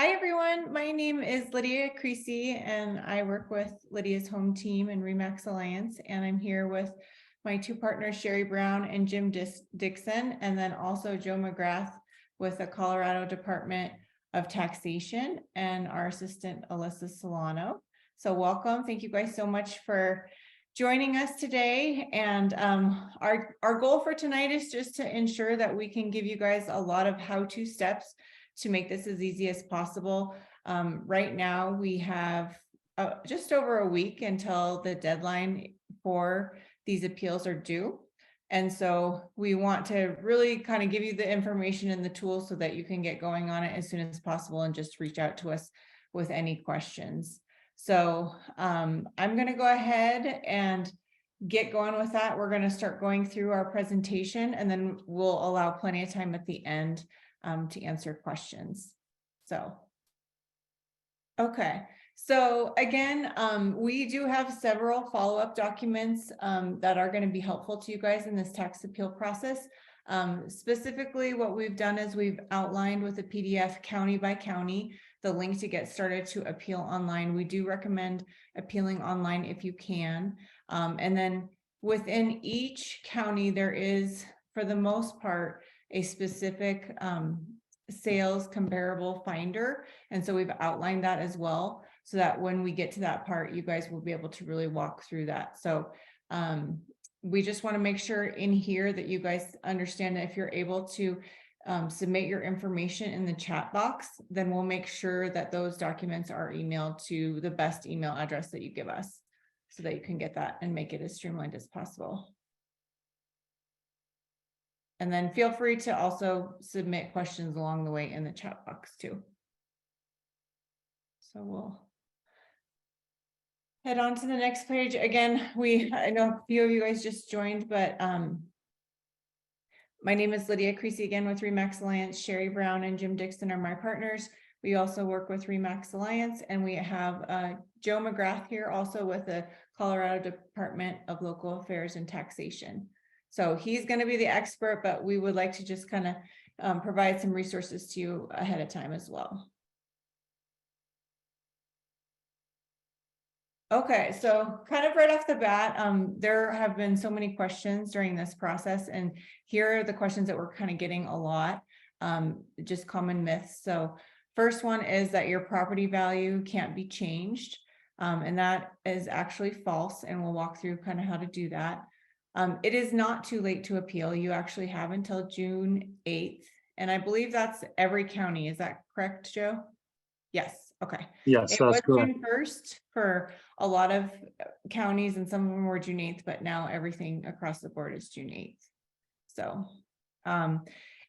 Hi, everyone. My name is Lydia Creasy, and I work with Lydia's home team in RE/MAX Alliance. And I'm here with my two partners, Sherry Brown and Jim Dixon, and then also Joe McGrath with the Colorado Department of Taxation and our assistant, Alyssa Solano. So welcome. Thank you guys so much for joining us today. And our goal for tonight is just to ensure that we can give you guys a lot of how-to steps to make this as easy as possible. Right now, we have just over a week until the deadline for these appeals are due. And so we want to really kind of give you the information and the tools so that you can get going on it as soon as possible and just reach out to us with any questions. So I'm going to go ahead and get going with that. We're going to start going through our presentation, and then we'll allow plenty of time at the end to answer questions. Okay. So again, we do have several follow-up documents that are going to be helpful to you guys in this tax appeal process. Specifically, what we've done is we've outlined with a PDF county by county the link to get started to appeal online. We do recommend appealing online if you can. And then within each county, there is, for the most part, a specific sales comparable finder. And so we've outlined that as well, so that when we get to that part, you guys will be able to really walk through that. So we just want to make sure in here that you guys understand that if you're able to submit your information in the chat box, then we'll make sure that those documents are emailed to the best email address that you give us, so that you can get that and make it as streamlined as possible. And then feel free to also submit questions along the way in the chat box too. So we'll head on to the next page. Again, I know a few of you guys just joined, but my name is Lydia Creasy again with RE/MAX Alliance. Sherry Brown and Jim Dixon are my partners. We also work with RE/MAX Alliance, and we have Joe McGrath here also with the Colorado Department of Local Affairs and Taxation. So he's going to be the expert, but we would like to just kind of provide some resources to you ahead of time as well. Okay, so kind of right off the bat, there have been so many questions during this process, and here are the questions that we're kind of getting a lot, just common myths. So first one is that your property value can't be changed, and that is actually false, and we'll walk through kind of how to do that. It is not too late to appeal. You actually have until June 8th. And I believe that's every county. Is that correct, Joe? Yes. Okay. Yes, it that's was correct. June 1st for a lot of counties, and some of them were June 8th, but now everything across the board is June 8th. So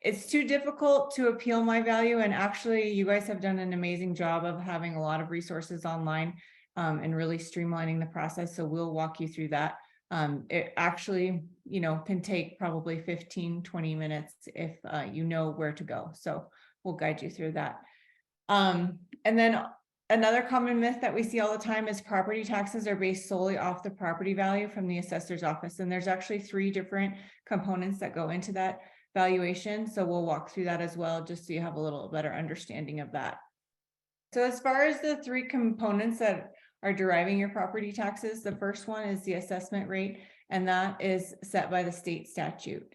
it's too difficult to appeal my value. And actually, you guys have done an amazing job of having a lot of resources online and really streamlining the process. So we'll walk you through that. It actually, can take probably 15-20 minutes if you know where to go. So we'll guide you through that. And then another common myth that we see all the time is property taxes are based solely off the property value from the assessor's office. And there's actually 3 different components that go into that valuation. So we'll walk through that as well, just so you have a little better understanding of that. So as far as the 3 components that are deriving your property taxes, the first one is the assessment rate, and that is set by the state statute.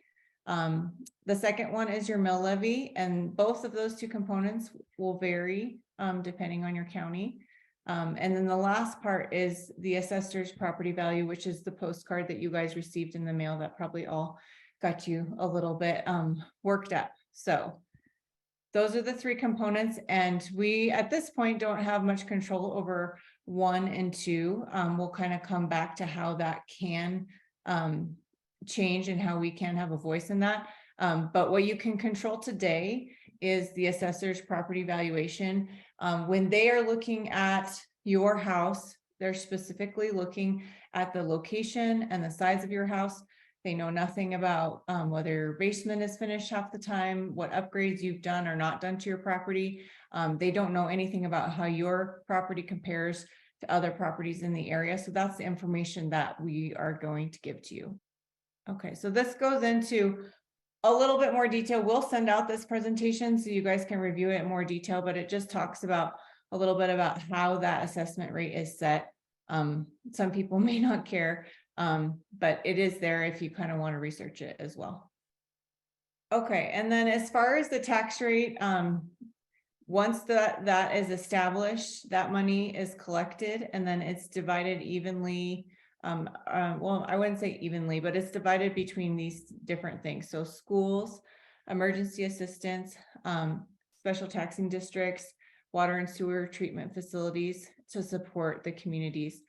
The second one is your mill levy, and both of those 2 components will vary depending on your county. And then the last part is the assessor's property value, which is the postcard that you guys received in the mail that probably all got you a little bit worked up. So those are the 3 components, and we at this point don't have much control over 1 and 2. We'll kind of come back to how that can change and how we can have a voice in that. But what you can control today is the assessor's property valuation. When they are looking at your house, they're specifically looking at the location and the size of your house. They know nothing about whether your basement is finished half the time, what upgrades you've done or not done to your property. They don't know anything about how your property compares to other properties in the area. So that's the information that we are going to give to you. Okay, so this goes into a little bit more detail. We'll send out this presentation so you guys can review it in more detail, but it just talks about a little bit about how that assessment rate is set. Some people may not care, but it is there if you kind of want to research it as well. Okay, and then as far as the tax rate, once that is established, that money is collected and then it's divided evenly. Well, I wouldn't say evenly, but it's divided between these different things. So schools, emergency assistance, special taxing districts, water and sewer treatment facilities to support the communities.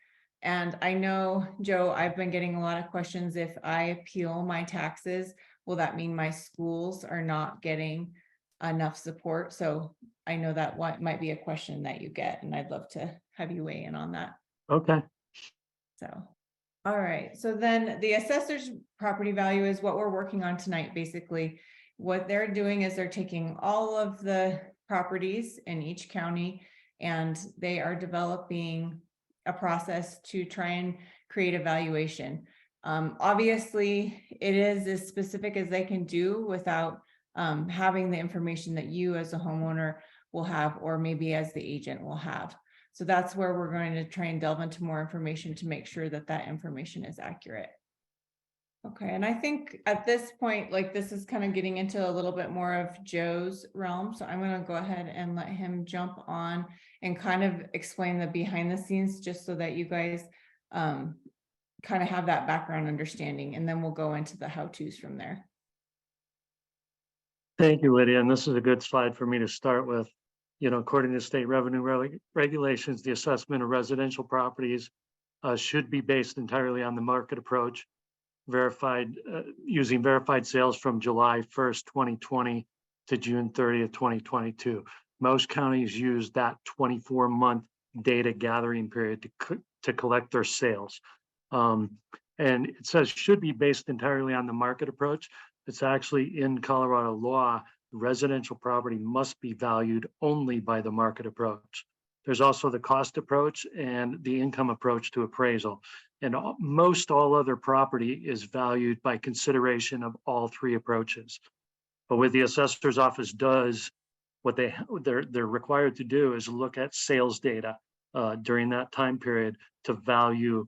And I know, Joe, I've been getting a lot of questions. If I appeal my taxes, will that mean my schools are not getting enough support? So I know that might be a question that you get, and I'd love to have you weigh in on that. Okay. So, all right. So then the assessor's property value is what we're working on tonight. Basically, what they're doing is they're taking all of the properties in each county and they are developing a process to try and create a valuation. Obviously, it is as specific as they can do without having the information that you as a homeowner will have, or maybe as the agent will have. So that's where we're going to try and delve into more information to make sure that that information is accurate. Okay, and I think at this point, like this is kind of getting into a little bit more of Joe's realm. So I'm going to go ahead and let him jump on and kind of explain the behind the scenes, just so that you guys kind of have that background understanding, and then we'll go into the how-tos from there. Thank you, Lydia. And this is a good slide for me to start with. You know, according to state revenue regulations, the assessment of residential properties should be based entirely on the market approach, using verified sales from July 1st, 2020 to June 30th, 2022. Most counties use that 24-month data gathering period to collect their sales. And it says should be based entirely on the market approach. It's actually in Colorado law, residential property must be valued only by the market approach. There's also the cost approach and the income approach to appraisal. And most all other property is valued by consideration of all three approaches. But what the assessor's office does, what they're required to do is look at sales data during that time period to value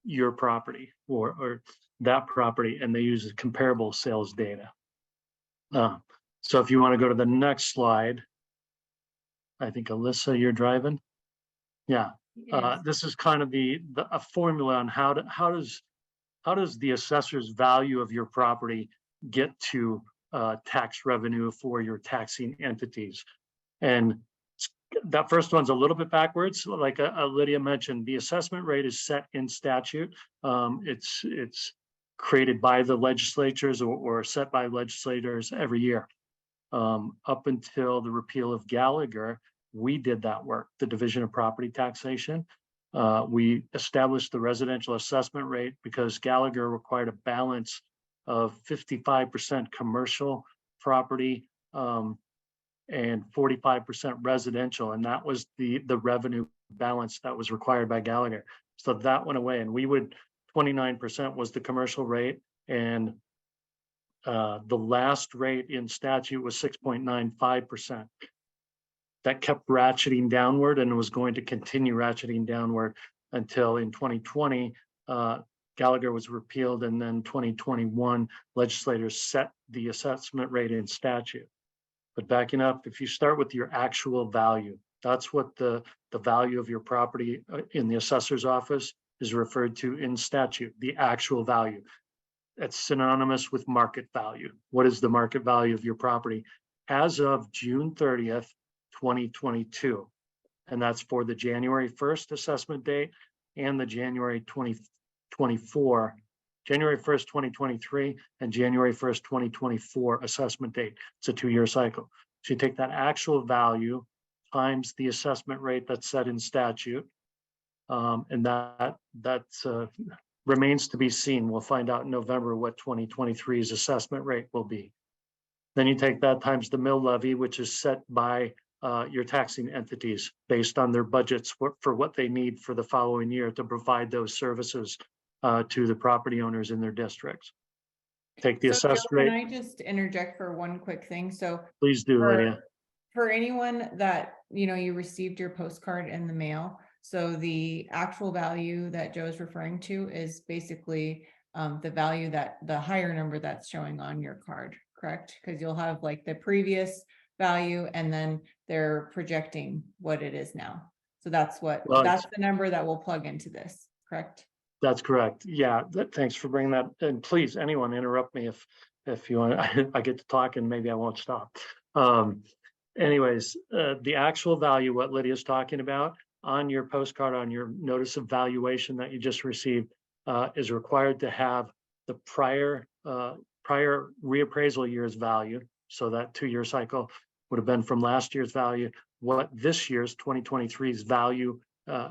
your property or that property, and they use comparable sales data. So if you want to go to the next slide, I think Alyssa, you're driving. Yeah, this is kind of a formula on how does the assessor's value of your property get to tax revenue for your taxing entities. And that first one's a little bit backwards. Like Lydia mentioned, the assessment rate is set in statute. It's created by the legislatures or set by legislators every year. Up until the repeal of Gallagher, we did that work, the Division of Property Taxation. We established the residential assessment rate because Gallagher required a balance of 55% commercial property and 45% residential. And that was the revenue balance that was required by Gallagher. So that went away, and 29% was the commercial rate, and the last rate in statute was 6.95%. That kept ratcheting downward and was going to continue ratcheting downward until in 2020, Gallagher was repealed, and then 2021, legislators set the assessment rate in statute. But backing up, if you start with your actual value, that's what the value of your property in the assessor's office is referred to in statute, the actual value. That's synonymous with market value. What is the market value of your property as of June 30th, 2022? And that's for the January 1st assessment date and the January 2024, January 1st, 2023, and January 1st, 2024 assessment date. It's a 2-year cycle. So you take that actual value times the assessment rate that's set in statute, and that remains to be seen. We'll find out in November what 2023's assessment rate will be. Then you take that times the mill levy, which is set by your taxing entities based on their budgets for what they need for the following year to provide those services to the property owners in their districts. Take the So Joe, assessed can rate. I just interject for one quick thing? So Please do, Lydia. for anyone that, you received your postcard in the mail, so the actual value that Joe is referring to is basically the value that the higher number that's showing on your card, correct? Because you'll have like the previous value and then they're projecting what it is now. So that's the number that will plug into this, correct? That's correct. Yeah, thanks for bringing that. And please, anyone interrupt me if you want. I get to talk and maybe I won't stop. Anyways, the actual value, what Lydia's talking about on your postcard, on your notice of valuation that you just received, is required to have the prior reappraisal year's value. So that 2-year cycle would have been from last year's value, what this year's 2023's value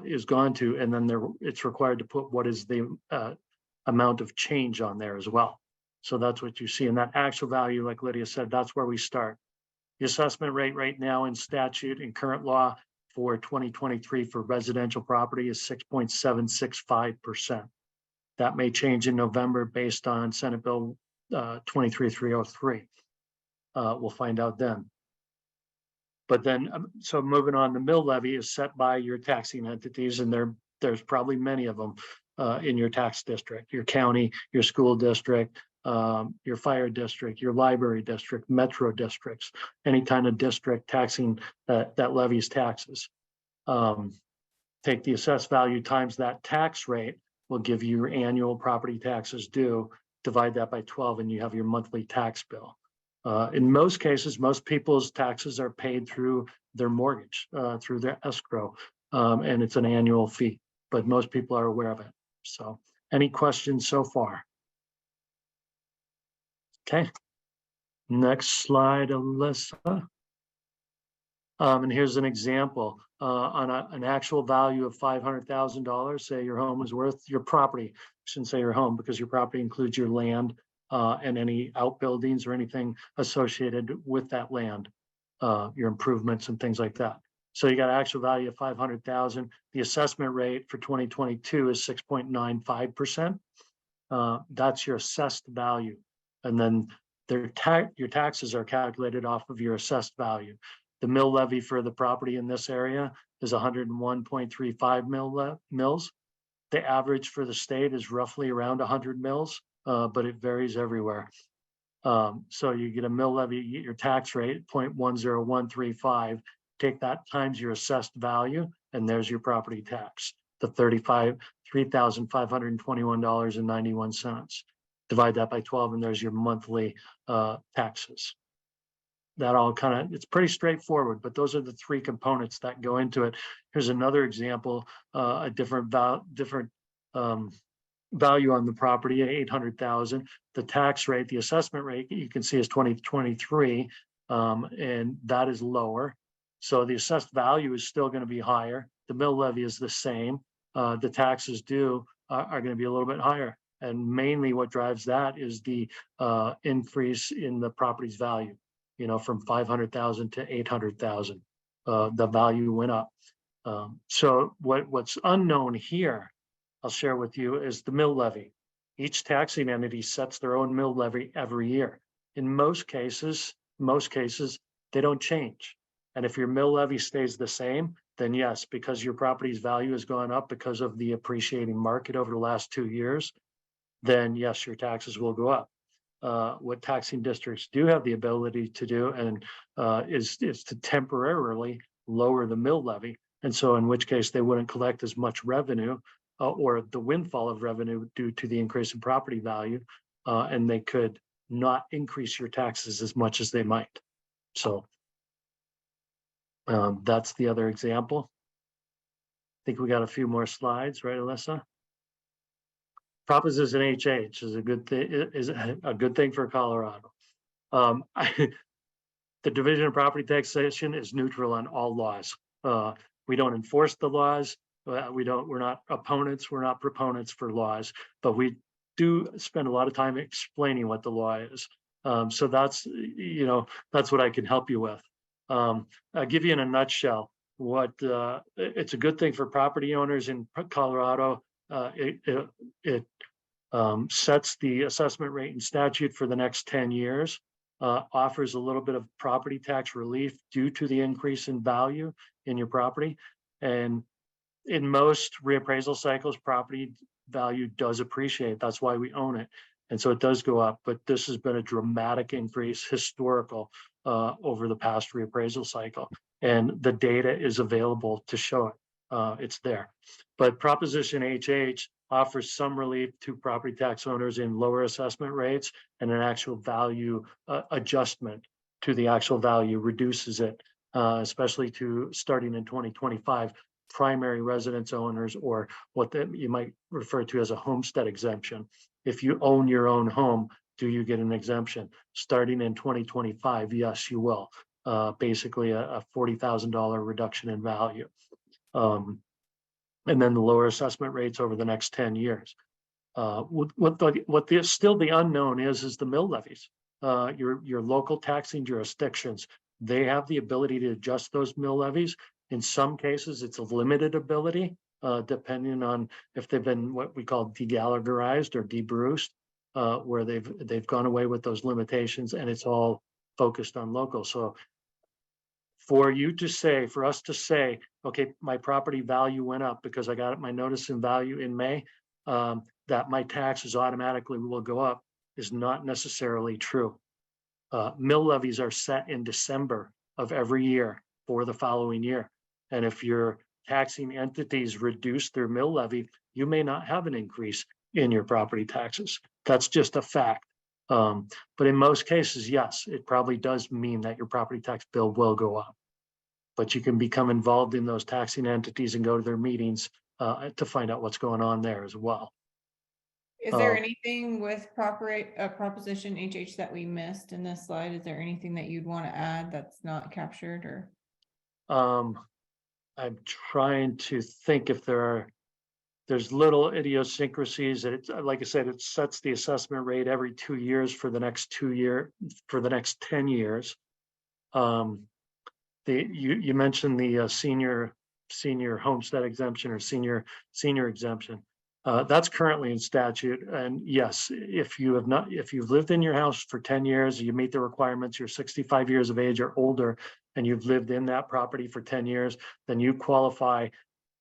is gone to, and then it's required to put what is the amount of change on there as well. So that's what you see in that actual value, like Lydia said, that's where we start. The assessment rate right now in statute and current law for 2023 for residential property is 6.765%. That may change in November based on Senate Bill 23303. We'll find out then. But then, so moving on, the mill levy is set by your taxing entities, and there's probably many of them in your tax district, your county, your school district, your fire district, your library district, metro districts, any kind of district taxing that levies taxes. Take the assessed value times that tax rate will give you your annual property taxes due, divide that by 12, and you have your monthly tax bill. In most cases, most people's taxes are paid through their mortgage, through their escrow, and it's an annual fee, but most people are aware of it. So any questions so far? Okay, next slide, Alyssa. And here's an example on an actual value of $500,000. Say your home is worth, your property, I shouldn't say your home because your property includes your land and any outbuildings or anything associated with that land, your improvements and things like that. So you got an actual value of 500,000. The assessment rate for 2022 is 6.95%. That's your assessed value. And then your taxes are calculated off of your assessed value. The mill levy for the property in this area is 101.35 mills. The average for the state is roughly around 100 mills, but it varies everywhere. So you get a mill levy, you get your tax rate 0.10135. Take that times your assessed value, and there's your property tax, the $3,521.91. Divide that by 12, and there's your monthly taxes. That all kind of, it's pretty straightforward, but those are the three components that go into it. Here's another example, a different value on the property at 800,000. The tax rate, the assessment rate, you can see is 2023, and that is lower. So the assessed value is still going to be higher. The mill levy is the same. The taxes due are going to be a little bit higher. And mainly what drives that is the increase in the property's value. From 500,000 to 800,000, the value went up. So what's unknown here, I'll share with you, is the mill levy. Each taxing entity sets their own mill levy every year. In most cases, they don't change. And if your mill levy stays the same, then yes, because your property's value has gone up because of the appreciating market over the last 2 years, then yes, your taxes will go up. What taxing districts do have the ability to do and is to temporarily lower the mill levy. And so in which case they wouldn't collect as much revenue or the windfall of revenue due to the increase in property value. And they could not increase your taxes as much as they might. So that's the other example. I think we got a few more slides, right, Alyssa? Proposition HH is a good thing for Colorado. The Division of Property Taxation is neutral on all laws. We don't enforce the laws. We're not opponents. We're not proponents for laws, but we do spend a lot of time explaining what the law is. So that's what I can help you with. I'll give you in a nutshell what it's a good thing for property owners in Colorado. It sets the assessment rate in statute for the next 10 years, offers a little bit of property tax relief due to the increase in value in your property. And in most reappraisal cycles, property value does appreciate. That's why we own it. And so it does go up, but this has been a dramatic increase, historical, over the past reappraisal cycle. And the data is available to show it. It's there. But Proposition HH offers some relief to property tax owners in lower assessment rates, and an actual value adjustment to the actual value reduces it, especially to starting in 2025, primary residence owners, or what you might refer to as a homestead exemption. If you own your own home, do you get an exemption? Starting in 2025, yes, you will. Basically a $40,000 reduction in value. And then the lower assessment rates over the next 10 years. Still the unknown is the mill levies. Your local taxing jurisdictions, they have the ability to adjust those mill levies. In some cases, it's a limited ability, depending on if they've been what we call de-Gallagherized or de-Bruced, where they've gone away with those limitations, and it's all focused on local. So for us to say, okay, my property value went up because I got my notice in value in May, that my taxes automatically will go up is not necessarily true. Mill levies are set in December of every year for the following year. And if your taxing entities reduce their mill levy, you may not have an increase in your property taxes. That's just a fact. But in most cases, yes, it probably does mean that your property tax bill will go up. But you can become involved in those taxing entities and go to their meetings to find out what's going on there as well. Is there anything with Proposition HH that we missed in this slide? Is there anything that you'd want to add that's not captured, or? I'm trying to think if there's little idiosyncrasies that like I said, it sets the assessment rate every 2 years for the next 10 years. You mentioned the senior homestead exemption or senior exemption. That's currently in statute. And yes, if you've lived in your house for 10 years, you meet the requirements, you're 65 years of age or older, and you've lived in that property for 10 years, then you qualify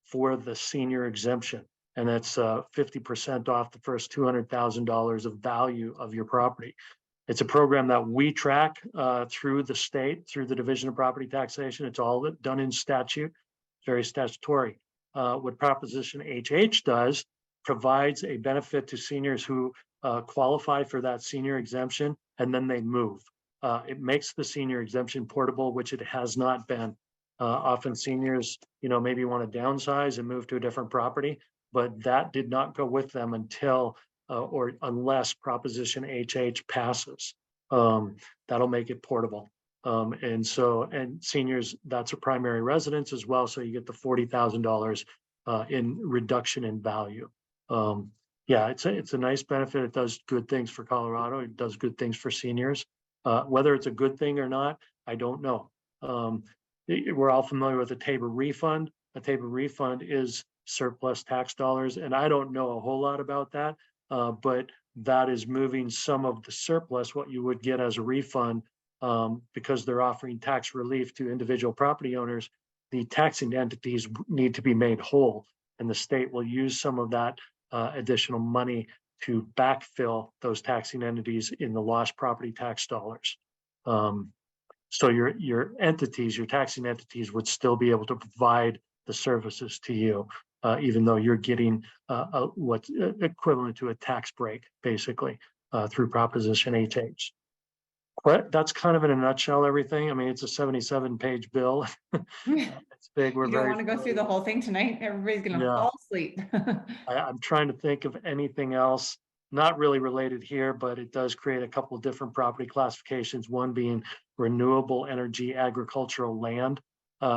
for the senior exemption. And that's 50% off the first $200,000 of value of your property. It's a program that we track through the state, through the Division of Property Taxation. It's all done in statute, very statutory. What Proposition HH does, provides a benefit to seniors who qualify for that senior exemption, and then they move. It makes the senior exemption portable, which it has not been. Often seniors, maybe want to downsize and move to a different property, but that did not go with them until or unless Proposition HH passes. That'll make it portable. And seniors, that's a primary residence as well. So you get the $40,000 in reduction in value. Yeah, it's a nice benefit. It does good things for Colorado. It does good things for seniors. Whether it's a good thing or not, I don't know. We're all familiar with a TABOR refund. A TABOR refund is surplus tax dollars, and I don't know a whole lot about that, but that is moving some of the surplus, what you would get as a refund, because they're offering tax relief to individual property owners. The taxing entities need to be made whole, and the state will use some of that additional money to backfill those taxing entities in the lost property tax dollars. So your entities, your taxing entities, would still be able to provide the services to you, even though you're getting what's equivalent to a tax break, basically, through Proposition HH. But that's kind of in a nutshell everything. I mean, it's a 77-page bill. It's big. You don't want to go through the whole thing tonight? Everybody's going to fall asleep. I'm trying to think of anything else, not really related here, but it does create a couple of different property classifications, one being renewable energy agricultural land.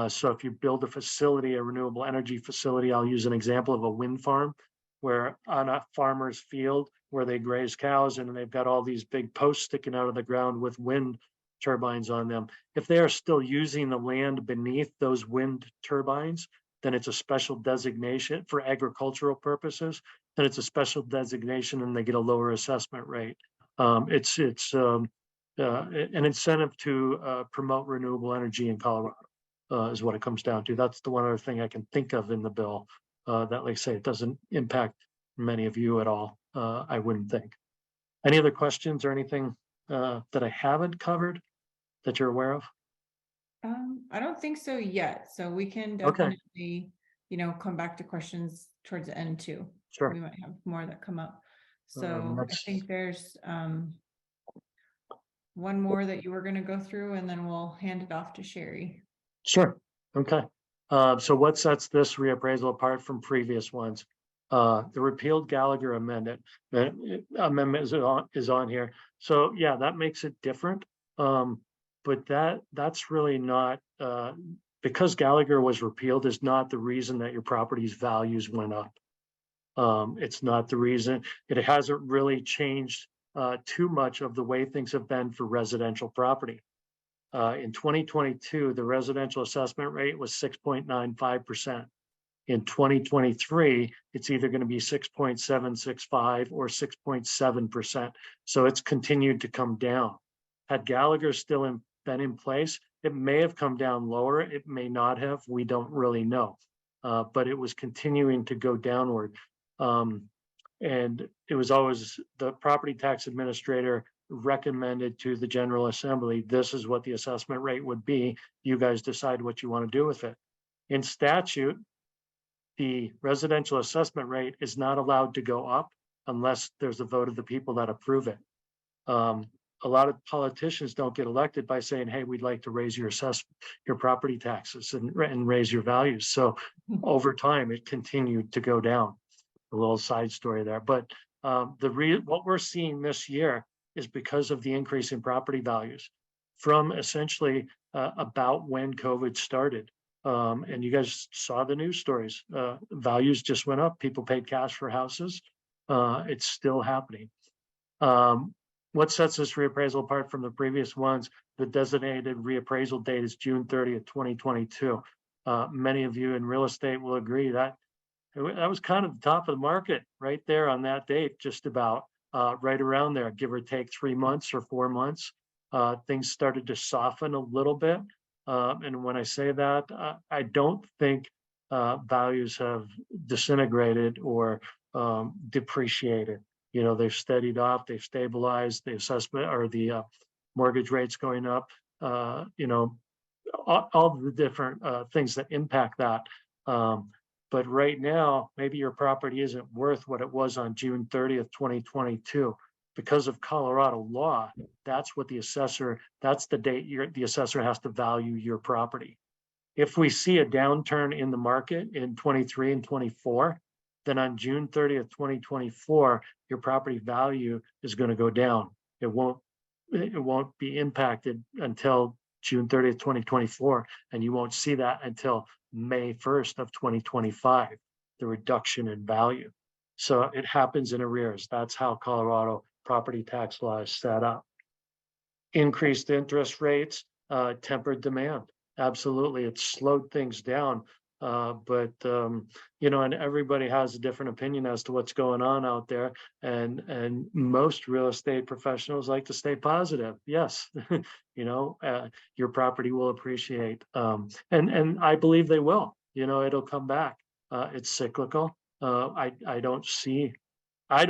So if you build a facility, a renewable energy facility, I'll use an example of a wind farm, where on a farmer's field where they graze cows and they've got all these big posts sticking out of the ground with wind turbines on them. If they are still using the land beneath those wind turbines, then it's a special designation for agricultural purposes. then it's a special designation and they get a lower assessment rate. It's an incentive to promote renewable energy in Colorado, is what it comes down to. That's the one other thing I can think of in the bill that, like I say, it doesn't impact many of you at all, I wouldn't think. Any other questions or anything that I haven't covered that you're aware of? I don't think so yet. So we can Okay, definitely, come back to questions towards the end too. sure. We might have more that come up. So I That's think there's one more that you were going to go through, and then we'll hand it off to Sherry. sure. Okay. So what sets this reappraisal apart from previous ones? The repealed Gallagher amendment is on here. So yeah, that makes it different. But that's really not because Gallagher was repealed is not the reason that your property's values went up. It's not the reason. It hasn't really changed too much of the way things have been for residential property. In 2022, the residential assessment rate was 6.95%. In 2023, it's either going to be 6.765 or 6.7%. So it's continued to come down. Had Gallagher still been in place, it may have come down lower. It may not have. We don't really know. But it was continuing to go downward. And it was always the property tax administrator recommended to the General Assembly, this is what the assessment rate would be. You guys decide what you want to do with it. In statute, the residential assessment rate is not allowed to go up unless there's a vote of the people that approve it. A lot of politicians don't get elected by saying, hey, we'd like to raise your property taxes and raise your values. So over time, it continued to go down. A little side story there. But what we're seeing this year is because of the increase in property values from essentially about when COVID started. And you guys saw the news stories. Values just went up. People paid cash for houses. It's still happening. What sets this reappraisal apart from the previous ones? The designated reappraisal date is June 30th, 2022. Many of you in real estate will agree that was kind of the top of the market right there on that date, just about right around there, give or take 3 months or 4 months. Things started to soften a little bit. And when I say that, I don't think values have disintegrated or depreciated. They've steadied off, they've stabilized, the assessment or the mortgage rates going up, all the different things that impact that. But right now, maybe your property isn't worth what it was on June 30th, 2022. Because of Colorado law, that's the date the assessor has to value your property. If we see a downturn in the market in 23 and 24, then on June 30th, 2024, your property value is going to go down. It won't be impacted until June 30th, 2024, and you won't see that until May 1st of 2025, the reduction in value. So it happens in arrears. That's how Colorado property tax law is set up. Increased interest rates, tempered demand. Absolutely, it's slowed things down. And everybody has a different opinion as to what's going on out there. And most real estate professionals like to stay positive. Yes, your property will appreciate. And I believe they will. It'll come back. It's cyclical. I don't see a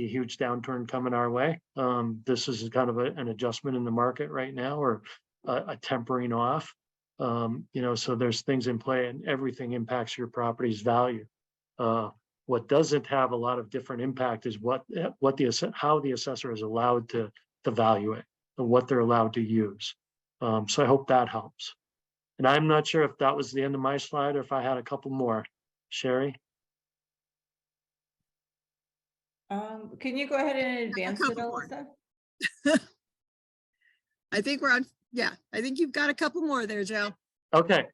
huge downturn coming our way. This is kind of an adjustment in the market right now, or a tempering off. So there's things in play, and everything impacts your property's value. What doesn't have a lot of different impact is how the assessor is allowed to value it and what they're allowed to use. So I hope that helps. And I'm not sure if that was the end of my slide or if I had a couple more. Sherry? Can you go ahead and advance it, Alyssa? I think we're on. Yeah, I think you've got a couple more there, Joe. Okay.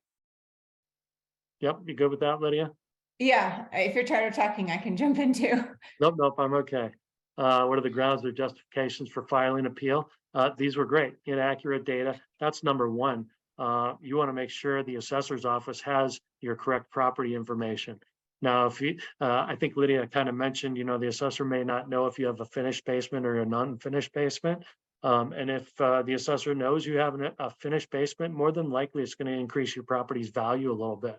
Yep, you good with that, Lydia? Yeah, if you're tired of talking, I can jump in too. Nope, I'm okay. What are the grounds or justifications for filing appeal? These were great, inaccurate data. That's number one. You want to make sure the assessor's office has your correct property information. Now, if you, I think Lydia kind of mentioned, the assessor may not know if you have a finished basement or a non-finished basement. And if the assessor knows you have a finished basement, more than likely it's going to increase your property's value a little bit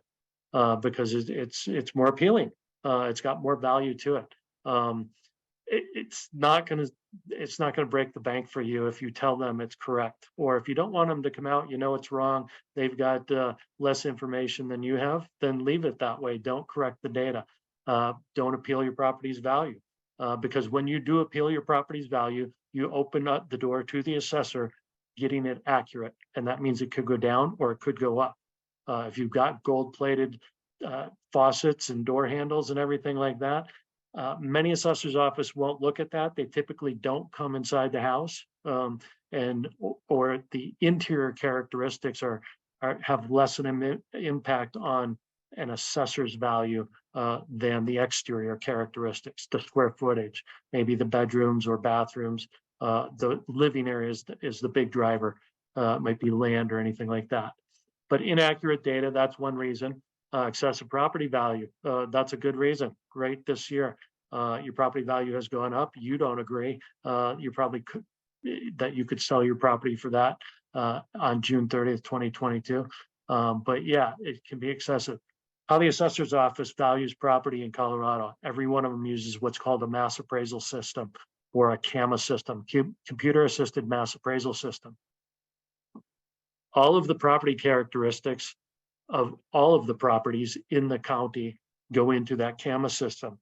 because it's more appealing. It's got more value to it. It's not gonna break the bank for you if you tell them it's correct, or if you don't want them to come out, it's wrong. They've got less information than you have, then leave it that way. Don't correct the data. Don't appeal your property's value. Because when you do appeal your property's value, you open up the door to the assessor getting it accurate. And that means it could go down or it could go up. If you've got gold plated faucets and door handles and everything like that, many assessors' office won't look at that. They typically don't come inside the house, or the interior characteristics have less an impact on an assessor's value than the exterior characteristics, the square footage, maybe the bedrooms or bathrooms. The living areas is the big driver. Might be land or anything like that. But inaccurate data, that's one reason. Excessive property value, that's a good reason. Great this year. Your property value has gone up. You don't agree. You probably could that you could sell your property for that on June 30th, 2022. But yeah, it can be excessive. How the assessor's office values property in Colorado. Every one of them uses what's called a mass appraisal system or a CAMA system, computer assisted mass appraisal system. All of the property characteristics of all of the properties in the county go into that CAMA system.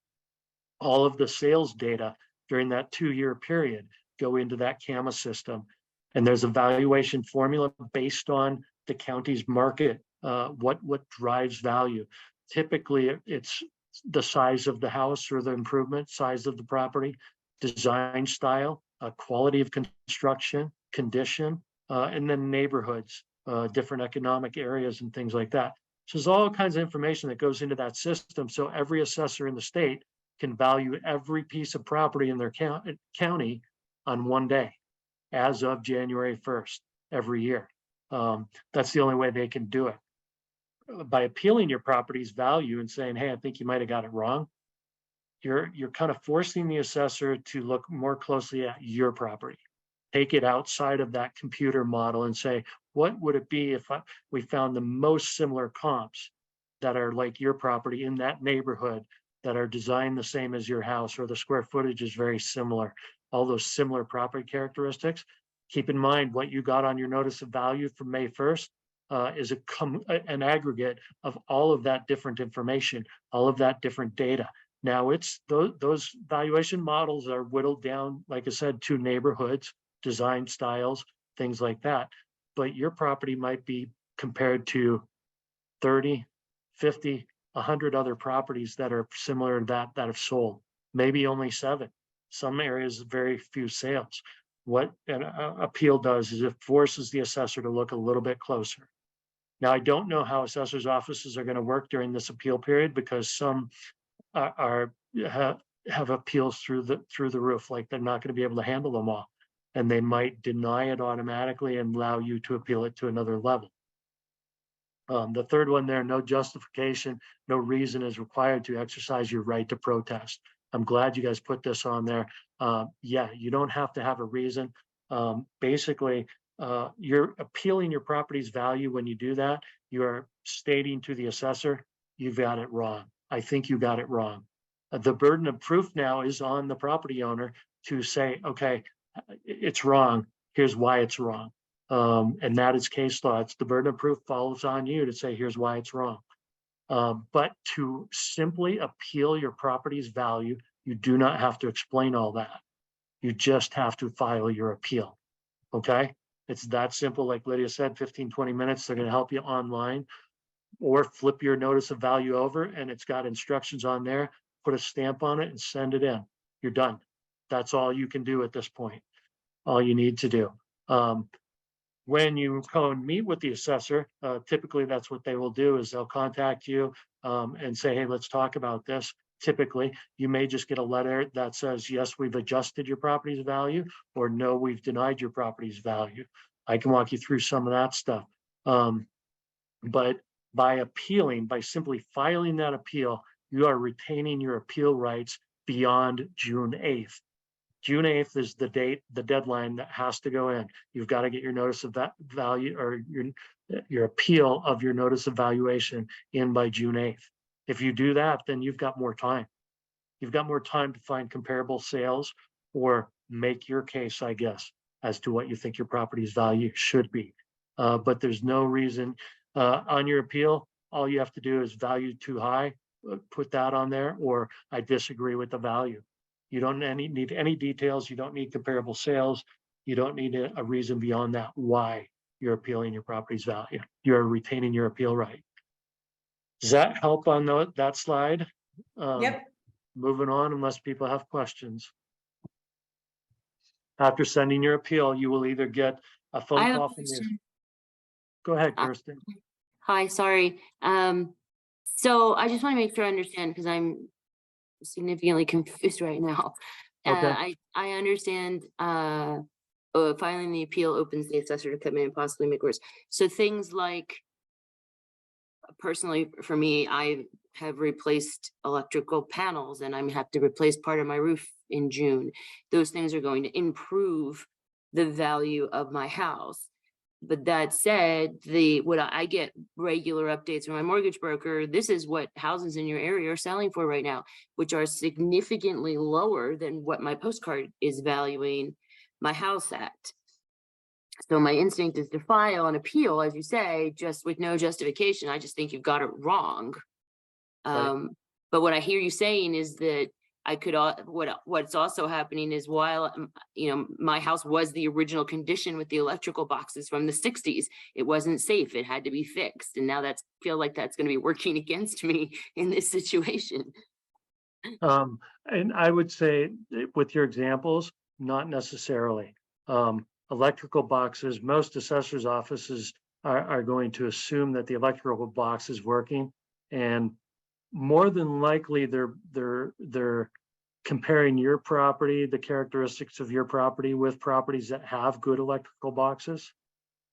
All of the sales data during that 2-year period go into that CAMA system. And there's a valuation formula based on the county's market, what drives value. Typically, it's the size of the house or the improvement, size of the property, design style, quality of construction, condition, and then neighborhoods, different economic areas and things like that. So there's all kinds of information that goes into that system. So every assessor in the state can value every piece of property in their county on one day, as of January 1st every year. That's the only way they can do it. By appealing your property's value and saying, hey, I think you might have got it wrong, you're kind of forcing the assessor to look more closely at your property. Take it outside of that computer model and say, what would it be if we found the most similar comps that are like your property in that neighborhood, that are designed the same as your house, or the square footage is very similar, all those similar property characteristics. Keep in mind what you got on your notice of value from May 1st is an aggregate of all of that different information, all of that different data. Now it's those valuation models are whittled down, like I said, to neighborhoods, design styles, things like that. But your property might be compared to 30, 50, 100 other properties that are similar to that have sold, maybe only 7. Some areas, very few sales. What an appeal does is it forces the assessor to look a little bit closer. Now, I don't know how assessors' offices are going to work during this appeal period, because some have appeals through the roof, like they're not going to be able to handle them all, and they might deny it automatically and allow you to appeal it to another level. The third one there, no justification, no reason is required to exercise your right to protest. I'm glad you guys put this on there. Yeah, you don't have to have a reason. Basically, you're appealing your property's value. When you do that, you're stating to the assessor, you've got it wrong. I think you got it wrong. The burden of proof now is on the property owner to say, okay, it's wrong. Here's why it's wrong. And that is case law. It's the burden of proof falls on you to say, here's why it's wrong. But to simply appeal your property's value, you do not have to explain all that. You just have to file your appeal. Okay. It's that simple. Like Lydia said, 15, 20 minutes. They're going to help you online, or flip your notice of value over and it's got instructions on there. Put a stamp on it and send it in. You're done. That's all you can do at this point. All you need to do. When you go and meet with the assessor, typically that's what they will do, is they'll contact you and say, hey, let's talk about this. Typically, you may just get a letter that says, yes, we've adjusted your property's value, or no, we've denied your property's value. I can walk you through some of that stuff. But by appealing, by simply filing that appeal, you are retaining your appeal rights beyond June 8th. June 8th is the date, the deadline that has to go in. You've got to get your notice of that value or your appeal of your notice of valuation in by June 8th. If you do that, then you've got more time. You've got more time to find comparable sales or make your case, I guess, as to what you think your property's value should be. But there's no reason on your appeal, all you have to do is value too high, put that on there, or I disagree with the value. You don't need any details. You don't need comparable sales. You don't need a reason beyond that why you're appealing your property's value. You're retaining your appeal right. Does that help on that slide? Yep. Moving on, unless people have questions. After sending your appeal, you will either get a I phone have a call from the. question. Go ahead, Uh, Kirsten. Hi, sorry. So I just want to make sure I understand because I'm significantly confused right now. Okay. I understand filing the appeal opens the assessor to come in and possibly make worse. So things like, personally for me, I have replaced electrical panels and I'm have to replace part of my roof in June. Those things are going to improve the value of my house. But that said, what I get regular updates from my mortgage broker, this is what houses in your area are selling for right now, which are significantly lower than what my postcard is valuing my house at. So my instinct is to file an appeal, as you say, just with no justification. I just think you've got it wrong. Right. But what I hear you saying is that I could, what's also happening is while, my house was the original condition with the electrical boxes from the 60s, it wasn't safe. It had to be fixed. And now feel like that's going to be working against me in this situation. And I would say with your examples, not necessarily. Electrical boxes, most assessors' offices are going to assume that the electrical box is working, and more than likely they're comparing your property, the characteristics of your property with properties that have good electrical boxes.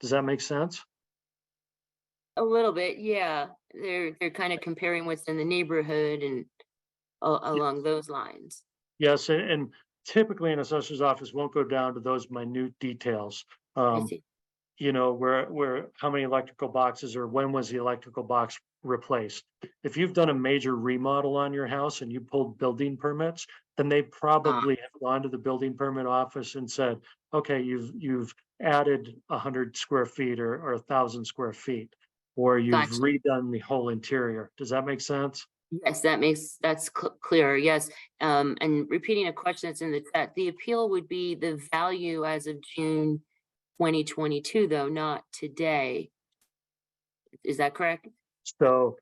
Does that make sense? A little bit, yeah. They're kind of comparing what's in the neighborhood and along those lines. Yes, and typically an assessor's office won't go down to those minute details. I see. Where how many electrical boxes or when was the electrical box replaced. If you've done a major remodel on your house and you pulled building permits, then they probably have gone to the building permit office and said, okay, you've added 100 square feet or 1,000 square feet, or you've Gotcha. redone the whole interior. Does that make sense? Yes, that's clear. Yes. And repeating a question that's in the chat, the appeal would be the value as of June 2022, though, not today. Is that correct? So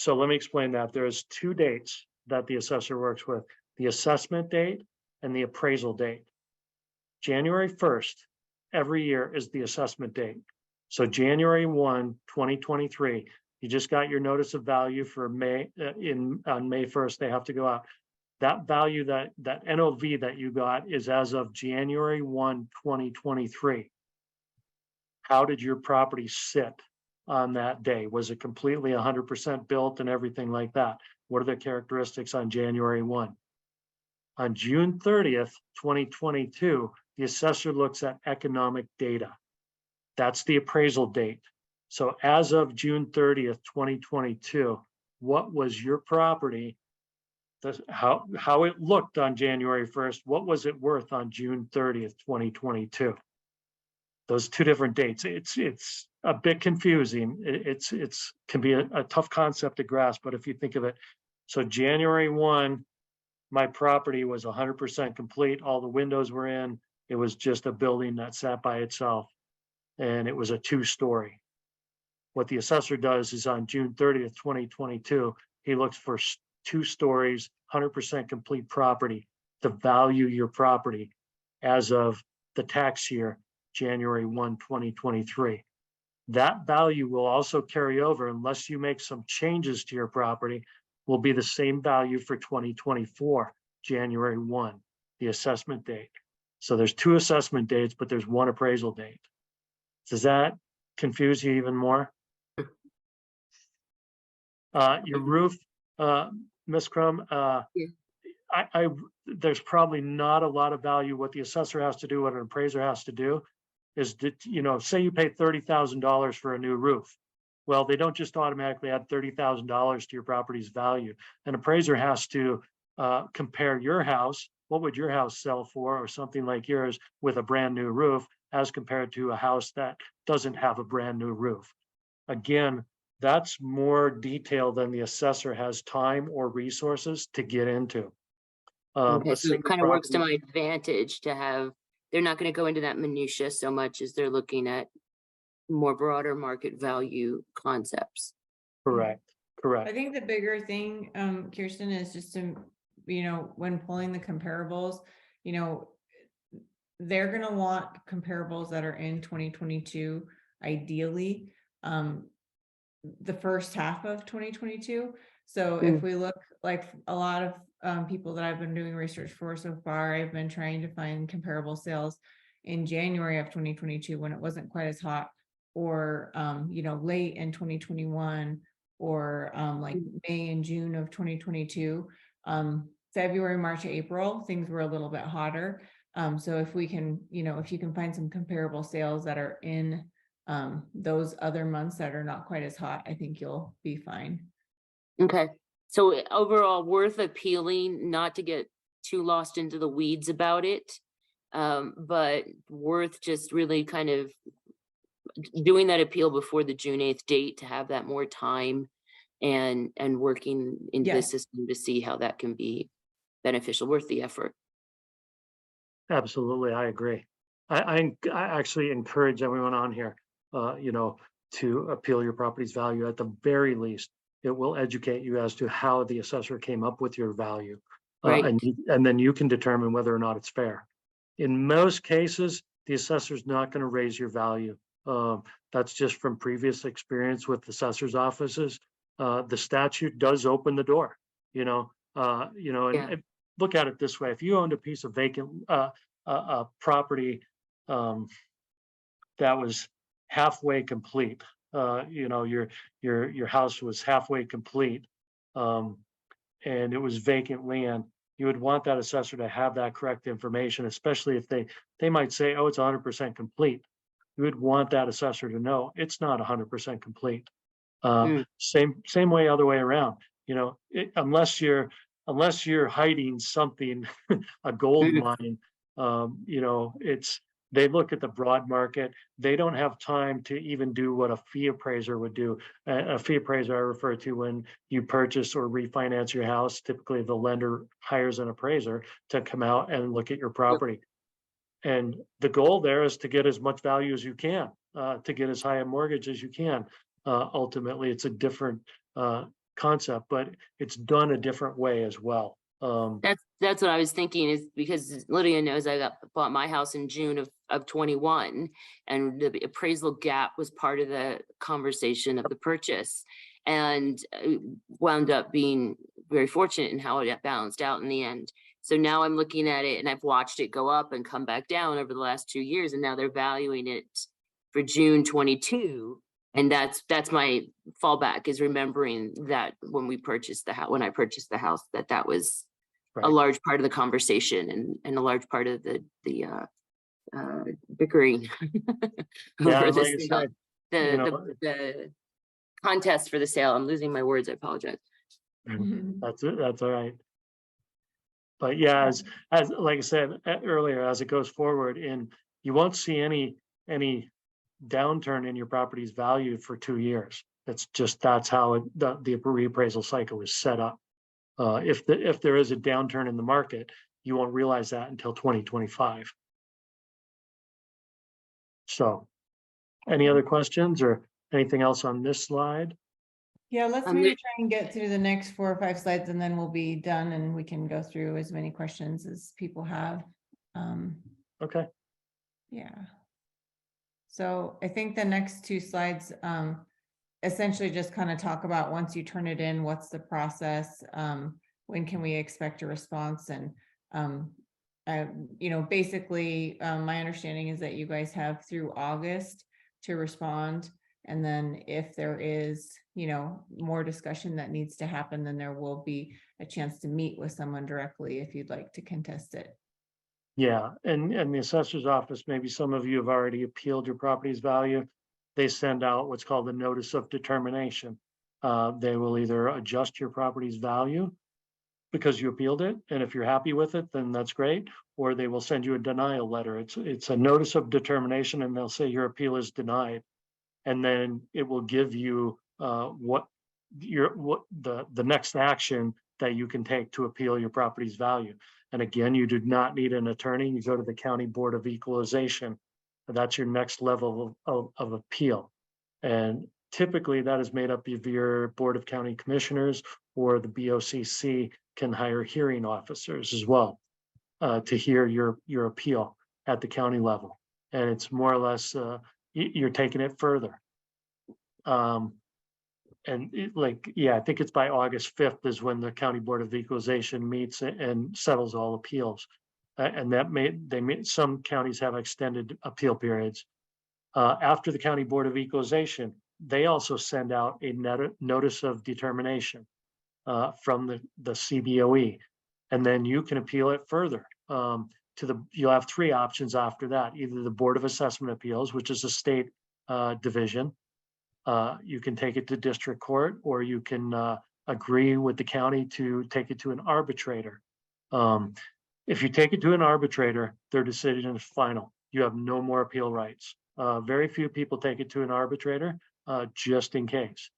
let me explain that. There's two dates that the assessor works with, the assessment date and the appraisal date. January 1st, every year is the assessment date. So January 1, 2023, you just got your notice of value for May, on May 1st, they have to go out. That value, that NOV that you got is as of January 1, 2023. How did your property sit on that day? Was it completely 100% built and everything like that? What are the characteristics on January 1? On June 30th, 2022, the assessor looks at economic data. That's the appraisal date. So as of June 30th, 2022, what was your property? How it looked on January 1st, what was it worth on June 30th, 2022? Those two different dates. It's a bit confusing. It's can be a tough concept to grasp, but if you think of it, so January 1, my property was 100% complete. All the windows were in. It was just a building that sat by itself, and it was a 2-story. What the assessor does is on June 30th, 2022, he looks for 2 stories, 100% complete property to value your property as of the tax year, January 1, 2023. That value will also carry over unless you make some changes to your property, will be the same value for 2024, January 1, the assessment date. So there's 2 assessment dates, but there's 1 appraisal date. Does that confuse you even more? Your roof, Ms. Crum, Yeah. there's probably not a lot of value. What the assessor has to do, what an appraiser has to do is that, say you pay $30,000 for a new roof. Well, they don't just automatically add $30,000 to your property's value. An appraiser has to compare your house, what would your house sell for, or something like yours with a brand new roof as compared to a house that doesn't have a brand new roof. Again, that's more detail than the assessor has time or resources to get into. Okay, A so it single kind of works to property, my advantage to have, they're not going to go into that minutia so much as they're looking at more broader market value concepts. correct, I correct. think the bigger thing, Kirsten, is just to, when pulling the comparables, they're gonna want comparables that are in 2022, ideally, the first half of 2022. So if we look, like a lot of people that I've been doing research for so far, I've been trying to find comparable sales in January of 2022 when it wasn't quite as hot, or late in 2021, or like May and June of 2022. February, March, April, things were a little bit hotter. So if we can, if you can find some comparable sales that are in those other months that are not quite as hot, I think you'll be fine. Okay, so overall worth appealing, not to get too lost into the weeds about it, but worth just really kind of doing that appeal before the June 8th date to have that more time and working into the Yes. system to see how that can be beneficial, worth the effort. Absolutely, I agree. I actually encourage everyone on here, to appeal your property's value. At the very least, it will educate you as to how the assessor came up with your value. Right. And then you can determine whether or not it's fair. In most cases, the assessor's not going to raise your value. That's just from previous experience with assessor's offices. The statute does open the door, and Yeah. look at it this way: if you owned a piece of vacant a property that was halfway complete, your house was halfway complete, and it was vacant land, you would want that assessor to have that correct information, especially if they might say, oh, it's 100% complete. You would want that assessor to know it's not 100% complete. Same way, other way around. Unless you're hiding something, a gold mine. They look at the broad market. They don't have time to even do what a fee appraiser would do. A fee appraiser I refer to when you purchase or refinance your house. Typically, the lender hires an appraiser to come out and look at your property. And the goal there is to get as much value as you can, to get as high a mortgage as you can. Ultimately, it's a different concept, but it's done a different way as well. That's what I was thinking, is because Lydia knows I bought my house in June of 21, and the appraisal gap was part of the conversation of the purchase, and wound up being very fortunate in how it balanced out in the end. So now I'm looking at it and I've watched it go up and come back down over the last 2 years, and now they're valuing it for June 22. And that's my fallback, is remembering that when I purchased the house, that was Right. a large part of the conversation and a large part of the bickering Yeah, over the like I sale, said, the contest for the sale. I'm losing my words. I apologize. that's it. That's all right. But yeah, as like I said earlier, as it goes forward, and you won't see any downturn in your property's value for 2 years. That's how the reappraisal cycle is set up. If there is a downturn in the market, you won't realize that until 2025. So, any other questions or anything else on this slide? Yeah, let's maybe try and get through the next 4 or 5 slides, and then we'll be done and we can go through as many questions as people have. Okay. Yeah. So I think the next 2 slides essentially just kind of talk about, once you turn it in, what's the process? When can we expect a response? And basically, my understanding is that you guys have through August to respond. And then if there is, more discussion that needs to happen, then there will be a chance to meet with someone directly if you'd like to contest it. Yeah, and the assessor's office, maybe some of you have already appealed your property's value. They send out what's called a notice of determination. They will either adjust your property's value because you appealed it, and if you're happy with it, then that's great, or they will send you a denial letter. It's a notice of determination, and they'll say your appeal is denied. And then it will give you what the next action that you can take to appeal your property's value. And again, you do not need an attorney. You go to the County Board of Equalization. That's your next level of appeal. And typically that is made up of your Board of County Commissioners, or the BOCC can hire hearing officers as well to hear your appeal at the county level. And it's more or less you're taking it further. And I think it's by August 5th is when the County Board of Equalization meets and settles all appeals. And some counties have extended appeal periods. After the County Board of Equalization, they also send out a notice of determination from the CBOE. And then you can appeal it further. You'll have three options after that: either the Board of Assessment Appeals, which is a state division. You can take it to district court, or you can agree with the county to take it to an arbitrator. If you take it to an arbitrator, their decision is final. You have no more appeal rights. Very few people take it to an arbitrator, just in case.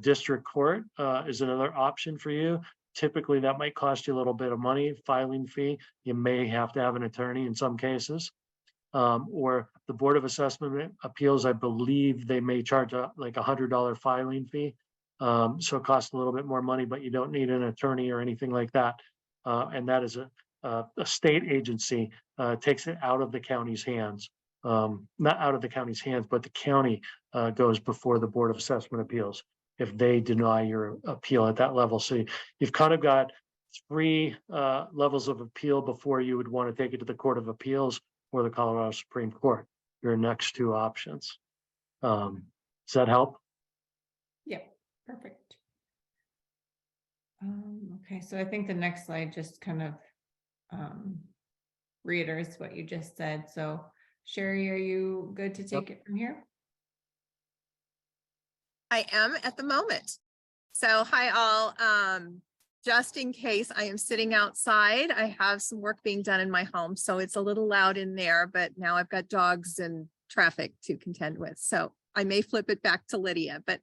District court is another option for you. Typically, that might cost you a little bit of money, filing fee. You may have to have an attorney in some cases. Or the Board of Assessment Appeals, I believe they may charge like $100 filing fee. So it costs a little bit more money, but you don't need an attorney or anything like that. And that is a state agency, takes it out of the county's hands. Not out of the county's hands, but the county goes before the Board of Assessment Appeals if they deny your appeal at that level. So you've kind of got three levels of appeal before you would want to take it to the Court of Appeals or the Colorado Supreme Court. Your next two options. Does that help? Yeah, perfect. Okay, so I think the next slide just kind of reiterates what you just said. So Sherry, are you good to take it from here? I am at the moment. So hi all. Just in case, I am sitting outside. I have some work being done in my home, so it's a little loud in there, but now I've got dogs and traffic to contend with. So I may flip it back to Lydia, but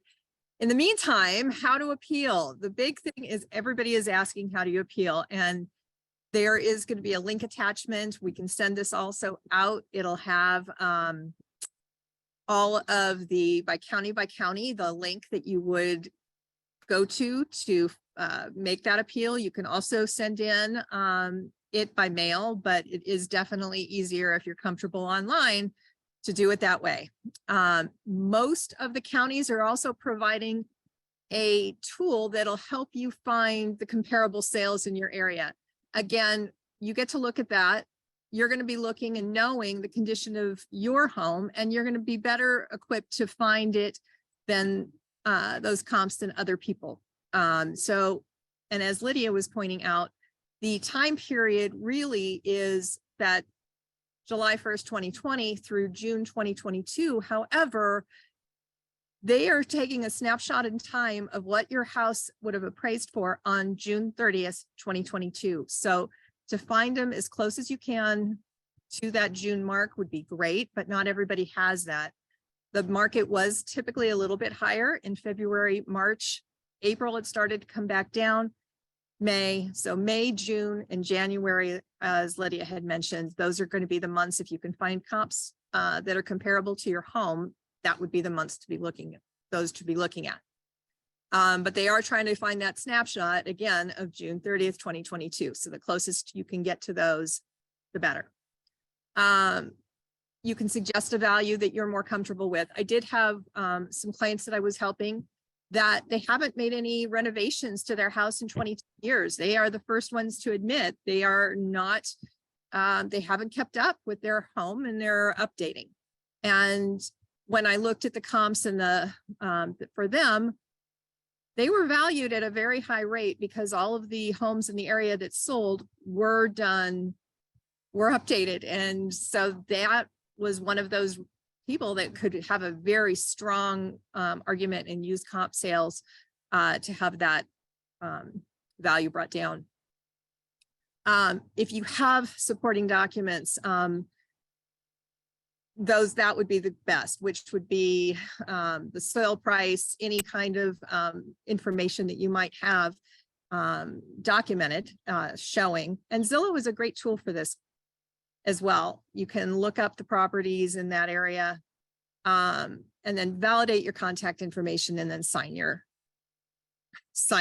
in the meantime, how to appeal. The big thing is everybody is asking, how do you appeal? And there is going to be a link attachment. We can send this also out. It'll have all of the by county, the link that you would go to make that appeal. You can also send in it by mail, but it is definitely easier if you're comfortable online to do it that way. Most of the counties are also providing a tool that'll help you find the comparable sales in your area. Again, you get to look at that. You're going to be looking and knowing the condition of your home, and you're going to be better equipped to find it than those comps than other people. And as Lydia was pointing out, the time period really is that July 1st, 2020 through June 2022. However, they are taking a snapshot in time of what your house would have appraised for on June 30th, 2022. So to find them as close as you can to that June mark would be great, but not everybody has that. The market was typically a little bit higher in February, March, April, it started to come back down. May, so May, June, and January, as Lydia had mentioned, those are going to be the months. If you can find comps that are comparable to your home, that would be the months to be looking at, those to be looking at. But they are trying to find that snapshot again of June 30th, 2022. So the closest you can get to those, the better. You can suggest a value that you're more comfortable with. I did have some clients that I was helping that they haven't made any renovations to their house in 22 years. They are the first ones to admit they are not, they haven't kept up with their home and they're updating. And when I looked at the comps and for them, they were valued at a very high rate because all of the homes in the area that sold were updated. And so that was one of those people that could have a very strong argument in used comp sales to have that value brought down. If you have supporting documents, that would be the best, which would be the sale price, any kind of information that you might have documented showing. And Zillow is a great tool for this as well. You can look up the properties in that area and then validate your contact information and then sign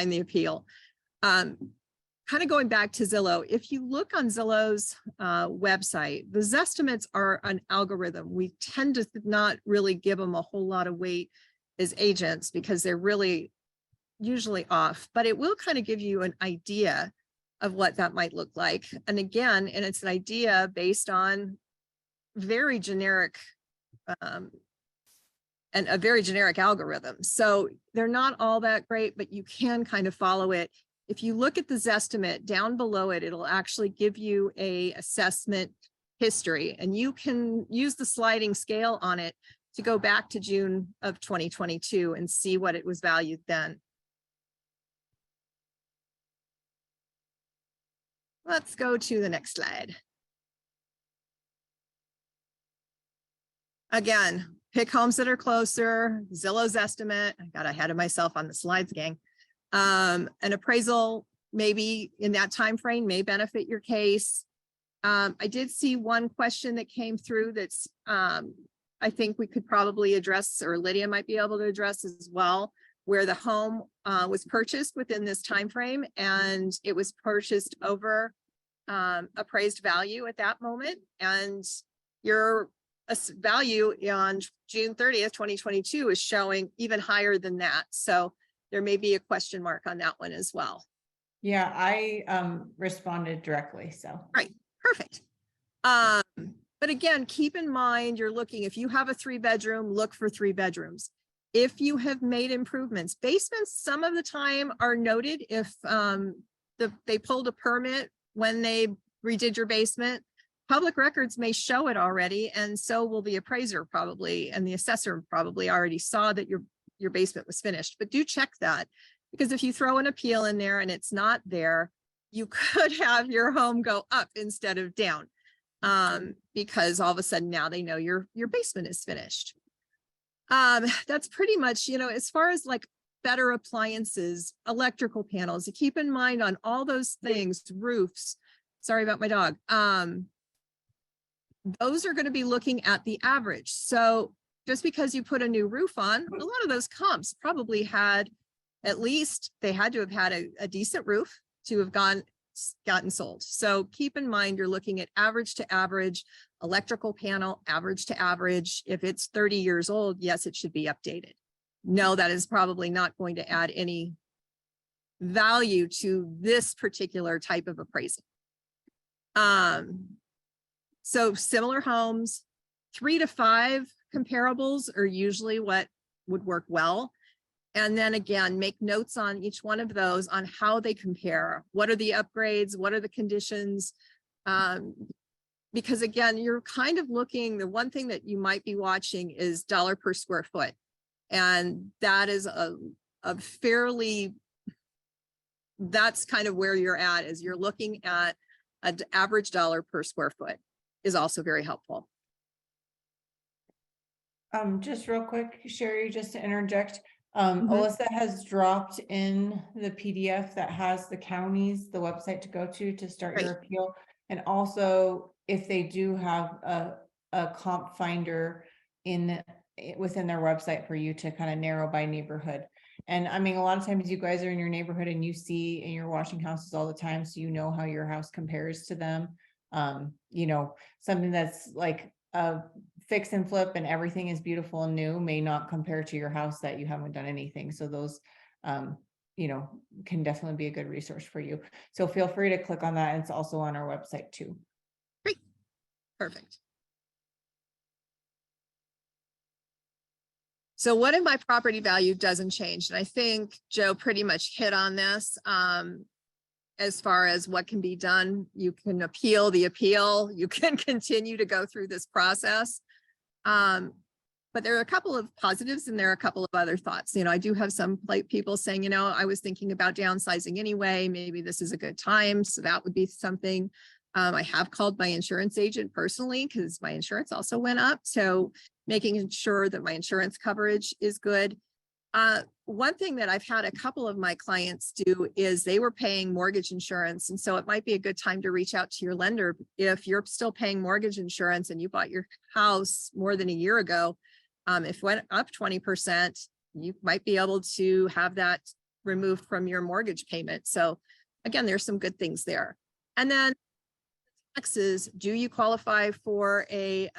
the appeal. Kind of going back to Zillow, if you look on Zillow's website, the Zestimates are an algorithm. We tend to not really give them a whole lot of weight as agents because they're really usually off, but it will kind of give you an idea of what that might look like. And again, it's an idea based on very generic and a very generic algorithm. So they're not all that great, but you can kind of follow it. If you look at the Zestimate down below it, it'll actually give you a assessment history, and you can use the sliding scale on it to go back to June of 2022 and see what it was valued then. Let's go to the next slide. Again, pick homes that are closer, Zillow's estimate. I got ahead of myself on the slides, gang. An appraisal maybe in that time frame may benefit your case. I did see one question that came through that's I think we could probably address, or Lydia might be able to address as well, where the home was purchased within this time frame and it was purchased over appraised value at that moment, and your value on June 30th, 2022 is showing even higher than that. So there may be a question mark on that one as well. Yeah, I responded directly, so. Right, perfect. But again, keep in mind, you're looking, if you have a 3-bedroom, look for 3 bedrooms. If you have made improvements, basements some of the time are noted if they pulled a permit when they redid your basement. Public records may show it already, and so will the appraiser probably, and the assessor probably already saw that your basement was finished. But do check that, because if you throw an appeal in there and it's not there, you could have your home go up instead of down, because all of a sudden now they know your basement is finished. That's pretty much, as far as like better appliances, electrical panels, to keep in mind on all those things, roofs, sorry about my dog. Those are going to be looking at the average. So just because you put a new roof on, a lot of those comps probably had, at least they had to have had a decent roof to have gotten sold. So keep in mind, you're looking at average to average, electrical panel, average to average. If it's 30 years old, yes, it should be updated. No, that is probably not going to add any value to this particular type of appraisal. So similar homes, 3 to 5 comparables are usually what would work well. And then again, make notes on each one of those on how they compare. What are the upgrades? What are the conditions? Because again, you're kind of looking, the one thing that you might be watching is dollar per square foot. And that is a fairly, that's kind of where you're at, is you're looking at an average dollar per square foot is also very helpful. Just real quick, Sherry, just to interject, Mhm. Alyssa has dropped in the PDF that has the counties, the website to go to start your appeal. And also, if they do have a comp finder within their website for you to kind of narrow by neighborhood. And I mean, a lot of times you guys are in your neighborhood and you see, and you're watching houses all the time, so you know how your house compares to them. Something that's like a fix and flip and everything is beautiful and new may not compare to your house that you haven't done anything. So those, can definitely be a good resource for you. So feel free to click on that. It's also on our website too. Great. Perfect. So what if my property value doesn't change? And I think Joe pretty much hit on this. As far as what can be done, you can appeal the appeal, you can continue to go through this process. But there are a couple of positives and there are a couple of other thoughts. I do have some people saying, I was thinking about downsizing anyway, maybe this is a good time. So that would be something. I have called my insurance agent personally because my insurance also went up. So making sure that my insurance coverage is good. One thing that I've had a couple of my clients do is they were paying mortgage insurance. And so it might be a good time to reach out to your lender. If you're still paying mortgage insurance and you bought your house more than a year ago, if it went up 20%, you might be able to have that removed from your mortgage payment. So again, there's some good things there. And then taxes, do you qualify for a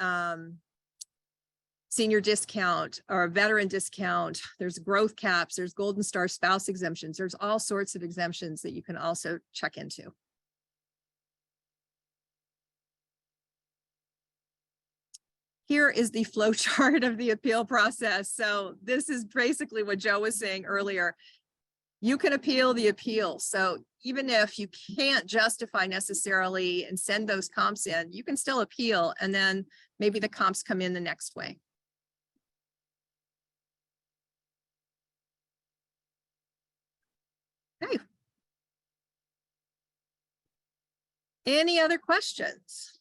senior discount or a veteran discount? There's growth caps, there's Golden Star spouse exemptions. There's all sorts of exemptions that you can also check into. Here is the flow chart of the appeal process. So this is basically what Joe was saying earlier. You can appeal the appeal. So even if you can't justify necessarily and send those comps in, you can still appeal, and then maybe the comps come in the next way. Okay. Any other questions?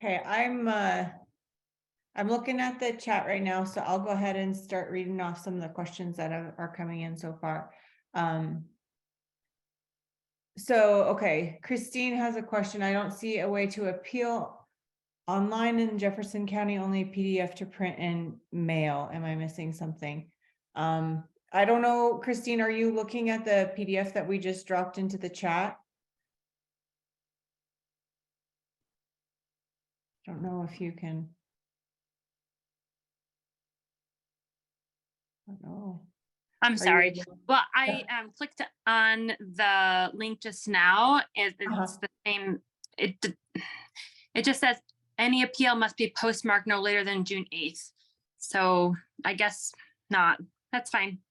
Okay, I'm looking at the chat right now, so I'll go ahead and start reading off some of the questions that are coming in so far. Okay, Christine has a question. I don't see a way to appeal online in Jefferson County, only a PDF to print and mail. Am I missing something? I don't know, Christine, are you looking at the PDF that we just dropped into the chat? Don't know if you can. I don't know. I'm Are sorry. you able- Well, I clicked on the link just now. It's Uh-huh. the same. It just says any appeal must be postmarked no later than June 8th. So I guess not. That's fine.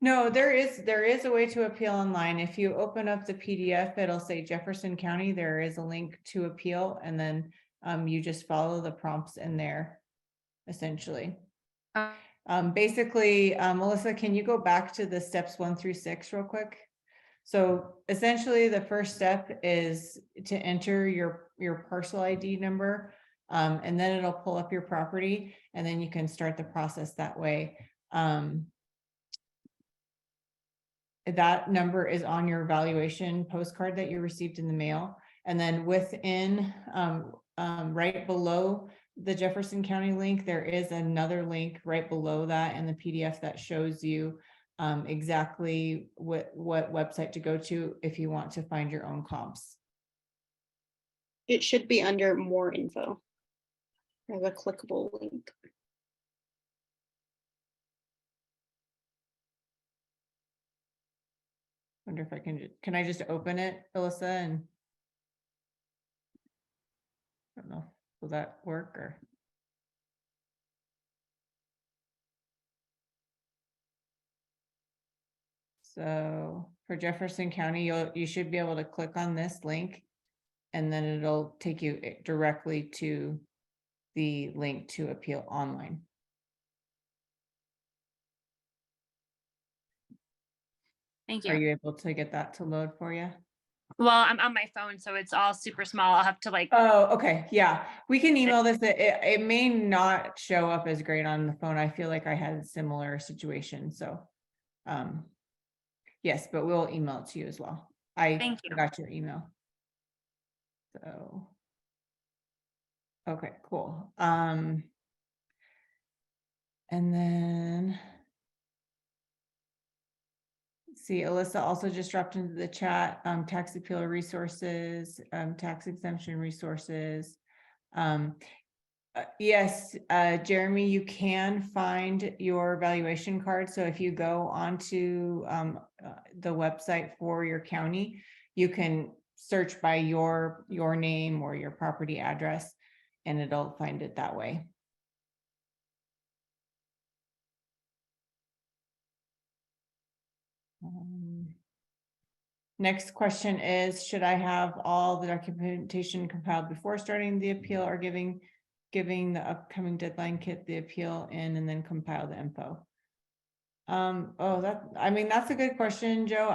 No, there is a way to appeal online. If you open up the PDF, it'll say Jefferson County. There is a link to appeal, and then you just follow the prompts in there, essentially. Basically, Melissa, can you go back to the steps 1 through 6 real quick? So essentially, the first step is to enter your parcel ID number, and then it'll pull up your property, and then you can start the process that way. That number is on your valuation postcard that you received in the mail. And then within, right below the Jefferson County link, there is another link right below that in the PDF that shows you exactly what website to go to if you want to find your own comps. It should be under more info. There's a clickable link. Wonder if I can I just open it, Alyssa, and I don't know, will that work or? So for Jefferson County, you should be able to click on this link, and then it'll take you directly to the link to appeal online. Thank Are you. you able to get that to load for you? Well, I'm on my phone, so it's all super small. I'll have to like. Oh, okay. Yeah, we can email this. It may not show up as great on the phone. I feel like I had a similar situation. So, yes, but we'll email it to you as well. Thank you. got your email. So, okay, cool. And then see, Alyssa also just dropped into the chat, tax appeal resources, tax exemption resources. Yes, Jeremy, you can find your valuation card. So if you go onto the website for your county, you can search by your name or your property address, and it'll find it that way. Next question is, should I have all the documentation compiled before starting the appeal or giving the upcoming deadline kit the appeal in and then compile the info? I mean, that's a good question, Joe.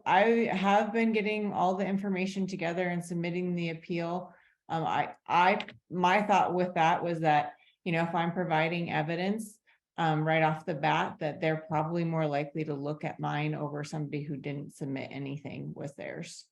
I have been getting all the information together and submitting the appeal. My thought with that was that, you know, if I'm providing evidence right off the bat, that they're probably more likely to look at mine over somebody who didn't submit anything with theirs.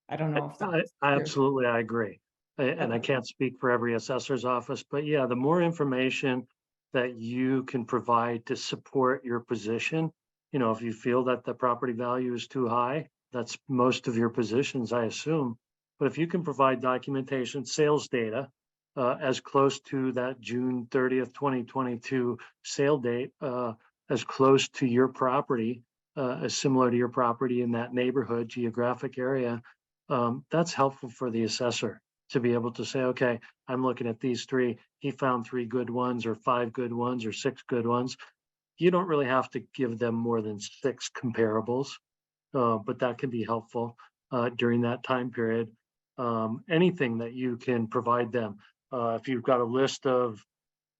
I don't know if that's I true. absolutely, I agree. And I Okay. can't speak for every assessor's office, but yeah, the more information that you can provide to support your position, you know, if you feel that the property value is too high, that's most of your positions, I assume. But if you can provide documentation, sales data, as close to that June 30th, 2022 sale date, as close to your property, as similar to your property in that neighborhood geographic area, that's helpful for the assessor to be able to say, okay, I'm looking at these three. He found 3 good ones or 5 good ones or 6 good ones. You don't really have to give them more than 6 comparables, but that can be helpful during that time period. Anything that you can provide them. If you've got a list of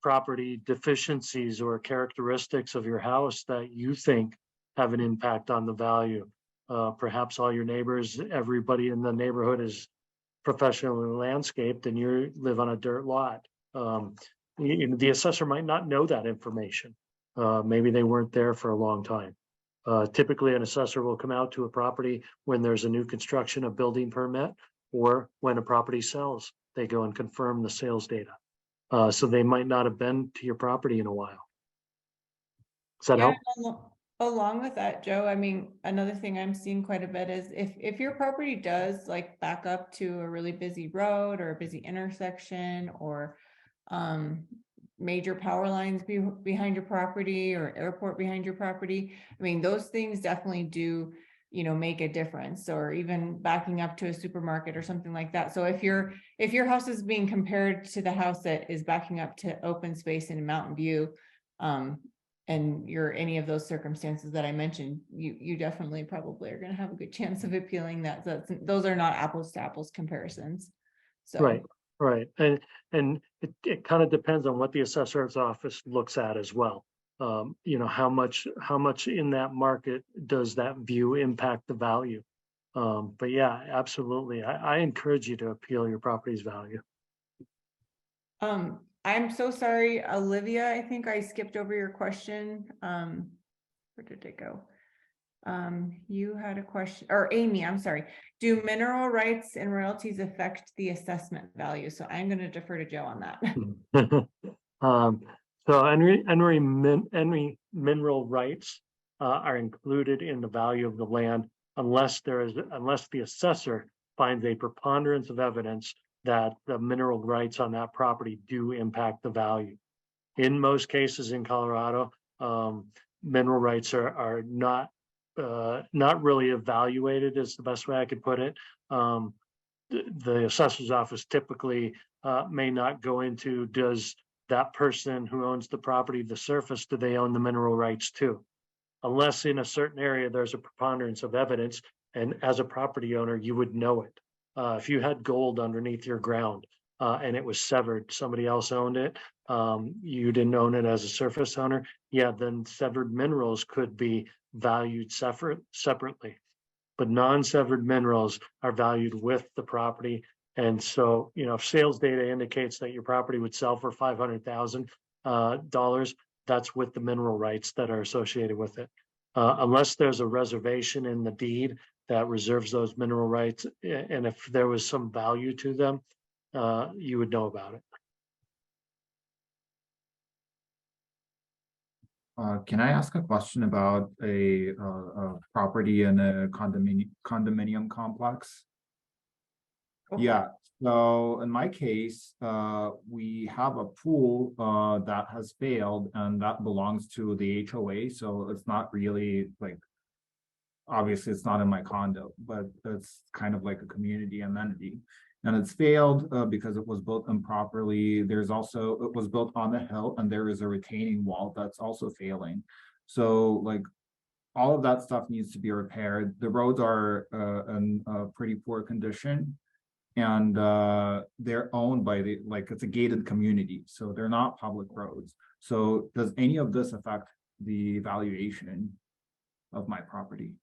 property deficiencies or characteristics of your house that you think have an impact on the value. Perhaps all your neighbors, everybody in the neighborhood is professionally landscaped and you live on a dirt lot. The assessor might not know that information. Maybe they weren't there for a long time. Typically, an assessor will come out to a property when there's a new construction, a building permit, or when a property sells. They go and confirm the sales data. So they might not have been to your property in a while. Does that Yeah, help? along with that, Joe, I mean, another thing I'm seeing quite a bit is if your property does like back up to a really busy road or a busy intersection or major power lines behind your property or airport behind your property, I mean, those things definitely do, you know, make a difference, or even backing up to a supermarket or something like that. So if your house is being compared to the house that is backing up to open space in Mountain View, and you're any of those circumstances that I mentioned, you definitely probably are going to have a good chance of appealing that. Those are not apples to apples comparisons. So. Right, right. And it kind of depends on what the assessor's office looks at as well. You know, how much in that market does that view impact the value? But yeah, absolutely. I encourage you to appeal your property's value. I'm so sorry, Olivia, I think I skipped over your question. Where did it go? You had a question, or Amy, I'm sorry. Do mineral rights and royalties affect the assessment value? So I'm going to defer to Joe on that. So any mineral rights are included in the value of the land unless the assessor finds a preponderance of evidence that the mineral rights on that property do impact the value. In most cases in Colorado, mineral rights are not really evaluated, is the best way I could put it. The assessor's office typically may not go into, does that person who owns the property, the surface, do they own the mineral rights too? Unless in a certain area there's a preponderance of evidence, and as a property owner, you would know it. If you had gold underneath your ground and it was severed, somebody else owned it, you didn't own it as a surface owner, yeah, then severed minerals could be valued separately. But non-severed minerals are valued with the property. And so, you know, if sales data indicates that your property would sell for $500,000, that's with the mineral rights that are associated with it. Unless there's a reservation in the deed that reserves those mineral rights, and if there was some value to them, you would know about it. Can I ask a question about a property in a condominium complex? Okay. Yeah, so in my case, we have a pool that has failed and that belongs to the HOA, so it's not really like, obviously it's not in my condo, but it's kind of like a community amenity. And it's failed because it was built improperly. There's also, it was built on the hill and there is a retaining wall that's also failing. So like all of that stuff needs to be repaired. The roads are in a pretty poor condition. And they're owned by it's a gated community, so they're not public roads. So does any of this affect the valuation of my property?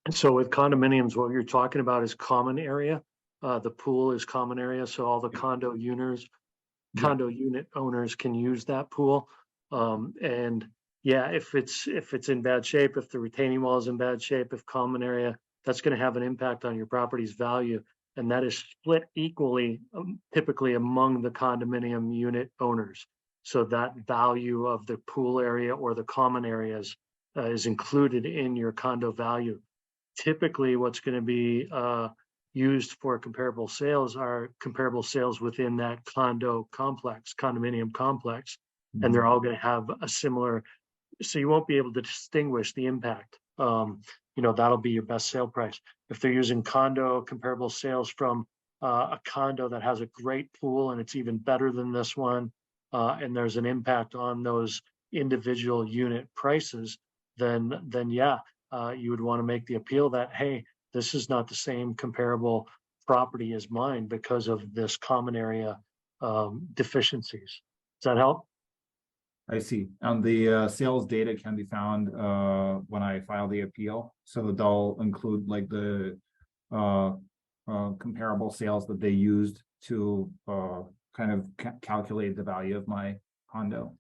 And so with condominiums, what you're talking about is common area. The pool is common area, so all the condo unit owners can use that pool. And yeah, if it's in bad shape, if the retaining wall is in bad shape, if common area, that's going to have an impact on your property's value. And that is split equally, typically among the condominium unit owners. So that value of the pool area or the common areas is included in your condo value. Typically, what's going to be used for comparable sales are comparable sales within that condominium complex, and they're all going to have a similar, so you won't be able to distinguish the impact. That'll be your best sale price. If they're using condo comparable sales from a condo that has a great pool and it's even better than this one, and there's an impact on those individual unit prices, then yeah, you would want to make the appeal that, hey, this is not the same comparable property as mine because of this common area deficiencies. Does that help? I see. And the sales data can be found when I file the appeal. So they'll include like the comparable sales that they used to kind of calculate the value of my condo.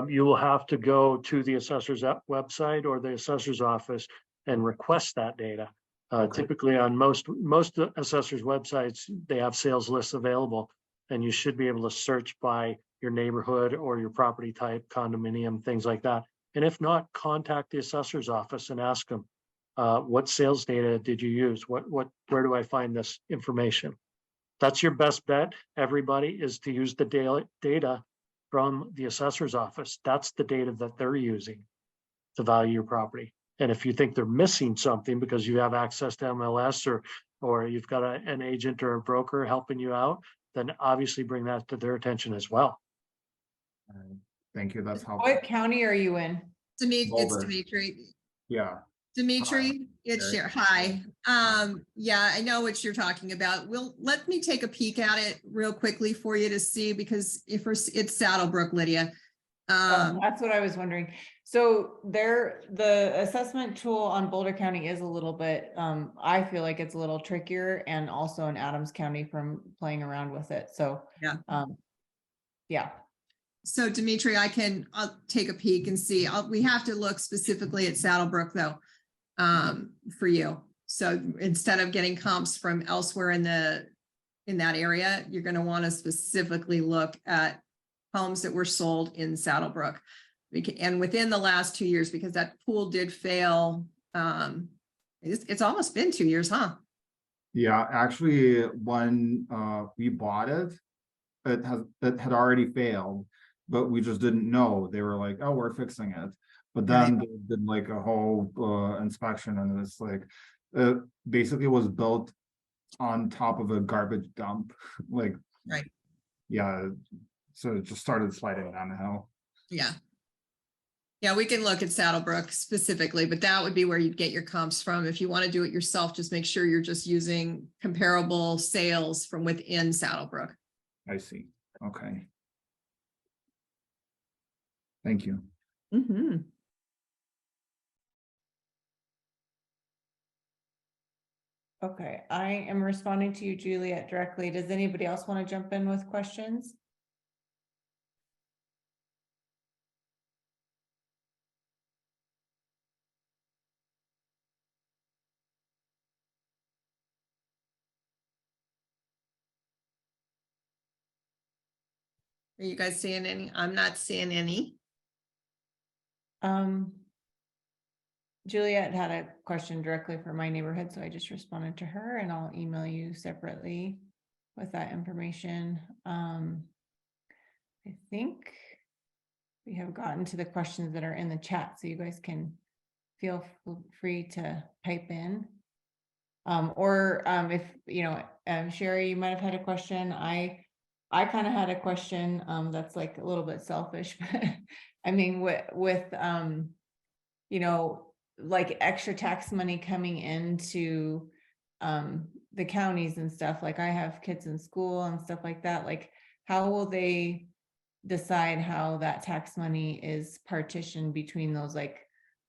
You will have to go to the assessor's website or the assessor's office and request that data. Okay. Typically on most assessors' websites, they have sales lists available, and you should be able to search by your neighborhood or your property type, condominium, things like that. And if not, contact the assessor's office and ask them, what sales data did you use? Where do I find this information? That's your best bet, everybody, is to use the data from the assessor's office. That's the data that they're using to value your property. And if you think they're missing something because you have access to MLS or you've got an agent or a broker helping you out, then obviously bring that to their attention as well. Thank you. That's helpful. What county are you in? It's Boulder. Dimitri. Yeah. Dimitri, it's Sure. Cher. Hi. Yeah, I know what you're talking about. Let me take a peek at it real quickly for you to see, because it's Saddlebrook, Lydia. That's what I was wondering. So the assessment tool on Boulder County is a little bit, I feel like it's a little trickier, and also in Adams County from playing around with it. So, Yeah. Yeah. So Dimitri, I'll take a peek and see. We have to look specifically at Saddlebrook though, for you. So instead of getting comps from elsewhere in that area, you're going to want to specifically look at homes that were sold in Saddlebrook. And within the last 2 years, because that pool did fail. It's almost been 2 years, huh? Yeah, actually, when we bought it, it had already failed, but we just didn't know. They were like, "Oh, we're fixing it," but then they did like a whole inspection, and it's like it basically was built on top of a garbage dump. Like, Right. Yeah, so it just started sliding down the hill. Yeah. Yeah, we can look at Saddlebrook specifically, but that would be where you'd get your comps from. If you want to do it yourself, just make sure you're just using comparable sales from within Saddlebrook. I see. Okay. Thank you. Mm-hmm. Okay, I am responding to you, Juliet, directly. Does anybody else want to jump in with questions? Are you guys seeing any? I'm not seeing any. Juliet had a question directly for my neighborhood, so I just responded to her, and I'll email you separately with that information. I think we have gotten to the questions that are in the chat, so you guys can feel free to type in. If Sherry, you might have had a question. I kind of had a question that's like a little bit selfish, but I mean, with you know, like extra tax money coming into the counties and stuff, like I have kids in school and stuff like that, like how will they decide how that tax money is partitioned between those like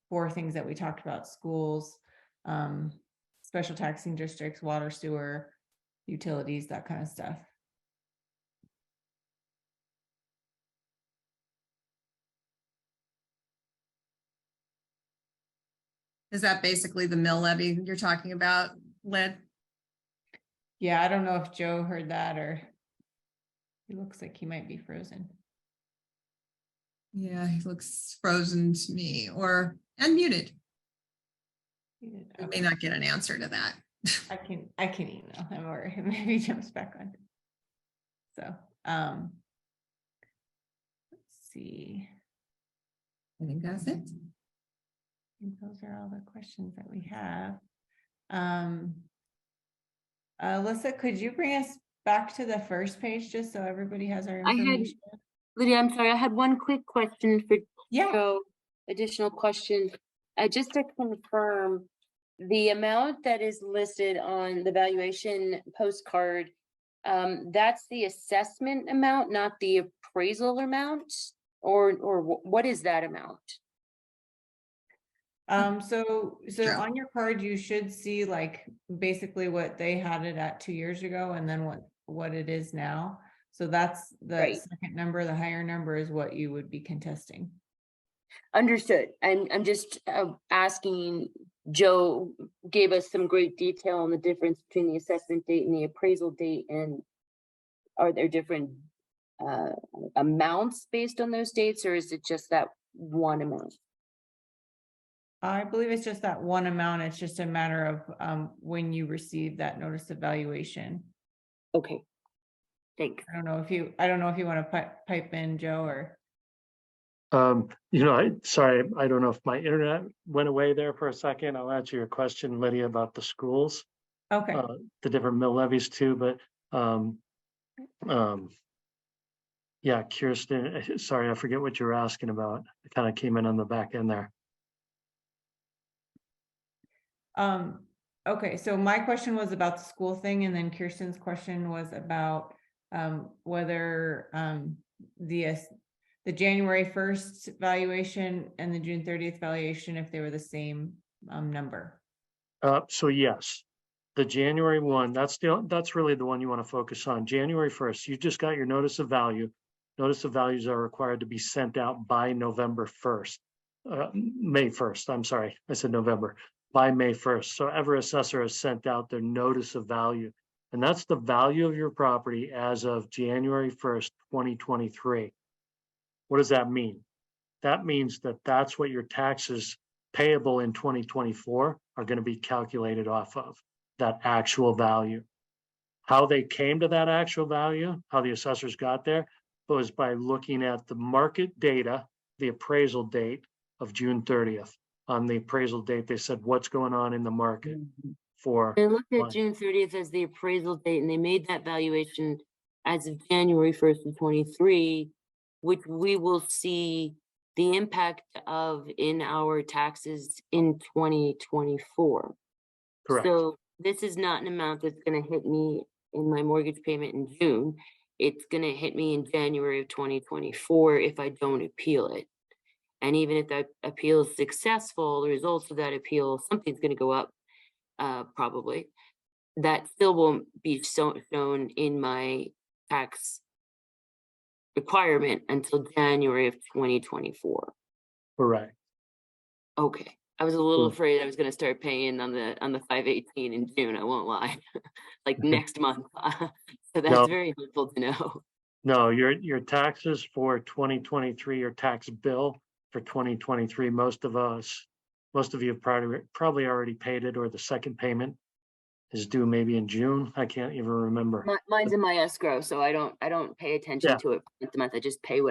4 things that we talked about: schools, special taxing districts, water, sewer, utilities, that kind of stuff? Is that basically the mill levy you're talking about, Lynn? Yeah, I don't know if Joe heard that, or he looks like he might be frozen. Yeah, he looks frozen to me or unmuted. He did, We okay. may not get an answer to that. I can email him, or maybe he jumps back on. So, let's see. I think that's it. I think those are all the questions that we have. Alyssa, could you bring us back to the first page just so everybody has our I had- information? Lydia, I'm sorry, I had one quick question for Yeah, Joe, additional question. Just to confirm, the amount that is listed on the valuation postcard, that's the assessment amount, not the appraisal amount? Or what is that amount? so Sure. on your card, you should see like basically what they had it at 2 years ago and then what it is now. So that's the Right. second number. The higher number is what you would be contesting. Understood. I'm just asking, Joe gave us some great detail on the difference between the assessment date and the appraisal date, and are there different amounts based on those dates, or is it just that one amount? I believe it's just that one amount. It's just a matter of when you receive that notice of valuation. Okay. Thanks. I don't know if you want to pipe in, Joe, or. Sorry, I don't know if my internet went away there for a second. I'll answer your question, Lydia, about the schools, Okay, the different mill levies too, but yeah, Kirsten, sorry, I forget what you were asking about. It kind of came in on the back end there. okay, so my question was about the school thing, and then Kirsten's question was about whether the January 1st valuation and the June 30th valuation, if they were the same number. So yes, the January 1, that's really the one you want to focus on. January 1st, you just got your notice of value. Notice of values are required to be sent out by November 1st, May 1st. I'm sorry, I said November, by May 1st. So every assessor has sent out their notice of value, and that's the value of your property as of January 1st, 2023. What does that mean? That means that that's what your taxes payable in 2024 are going to be calculated off of, that actual value. How they came to that actual value, how the assessors got there, was by looking at the market data, the appraisal date of June 30th. On the appraisal date, they said, what's going on in the market for. They looked at what? June 30th as the appraisal date, and they made that valuation as of January 1st of 23, which we will see the impact of in our taxes in 2024. Correct. So this is not an amount that's going to hit me in my mortgage payment in June. It's going to hit me in January of 2024 if I don't appeal it. And even if that appeal is successful, the results of that appeal, something's going to go up, probably. That still won't be shown in my tax requirement until January of 2024. Correct. Okay. I was a little Hmm. afraid I was going to start paying on the 518 in June. I won't lie, like next month. So that's No. very helpful to know. No, your taxes for 2023, your tax bill for 2023, most of you have probably already paid it, or the second payment is due maybe in June. I can't even remember. Mine's in my escrow, so I don't pay attention Yeah. to it month to month. I just pay what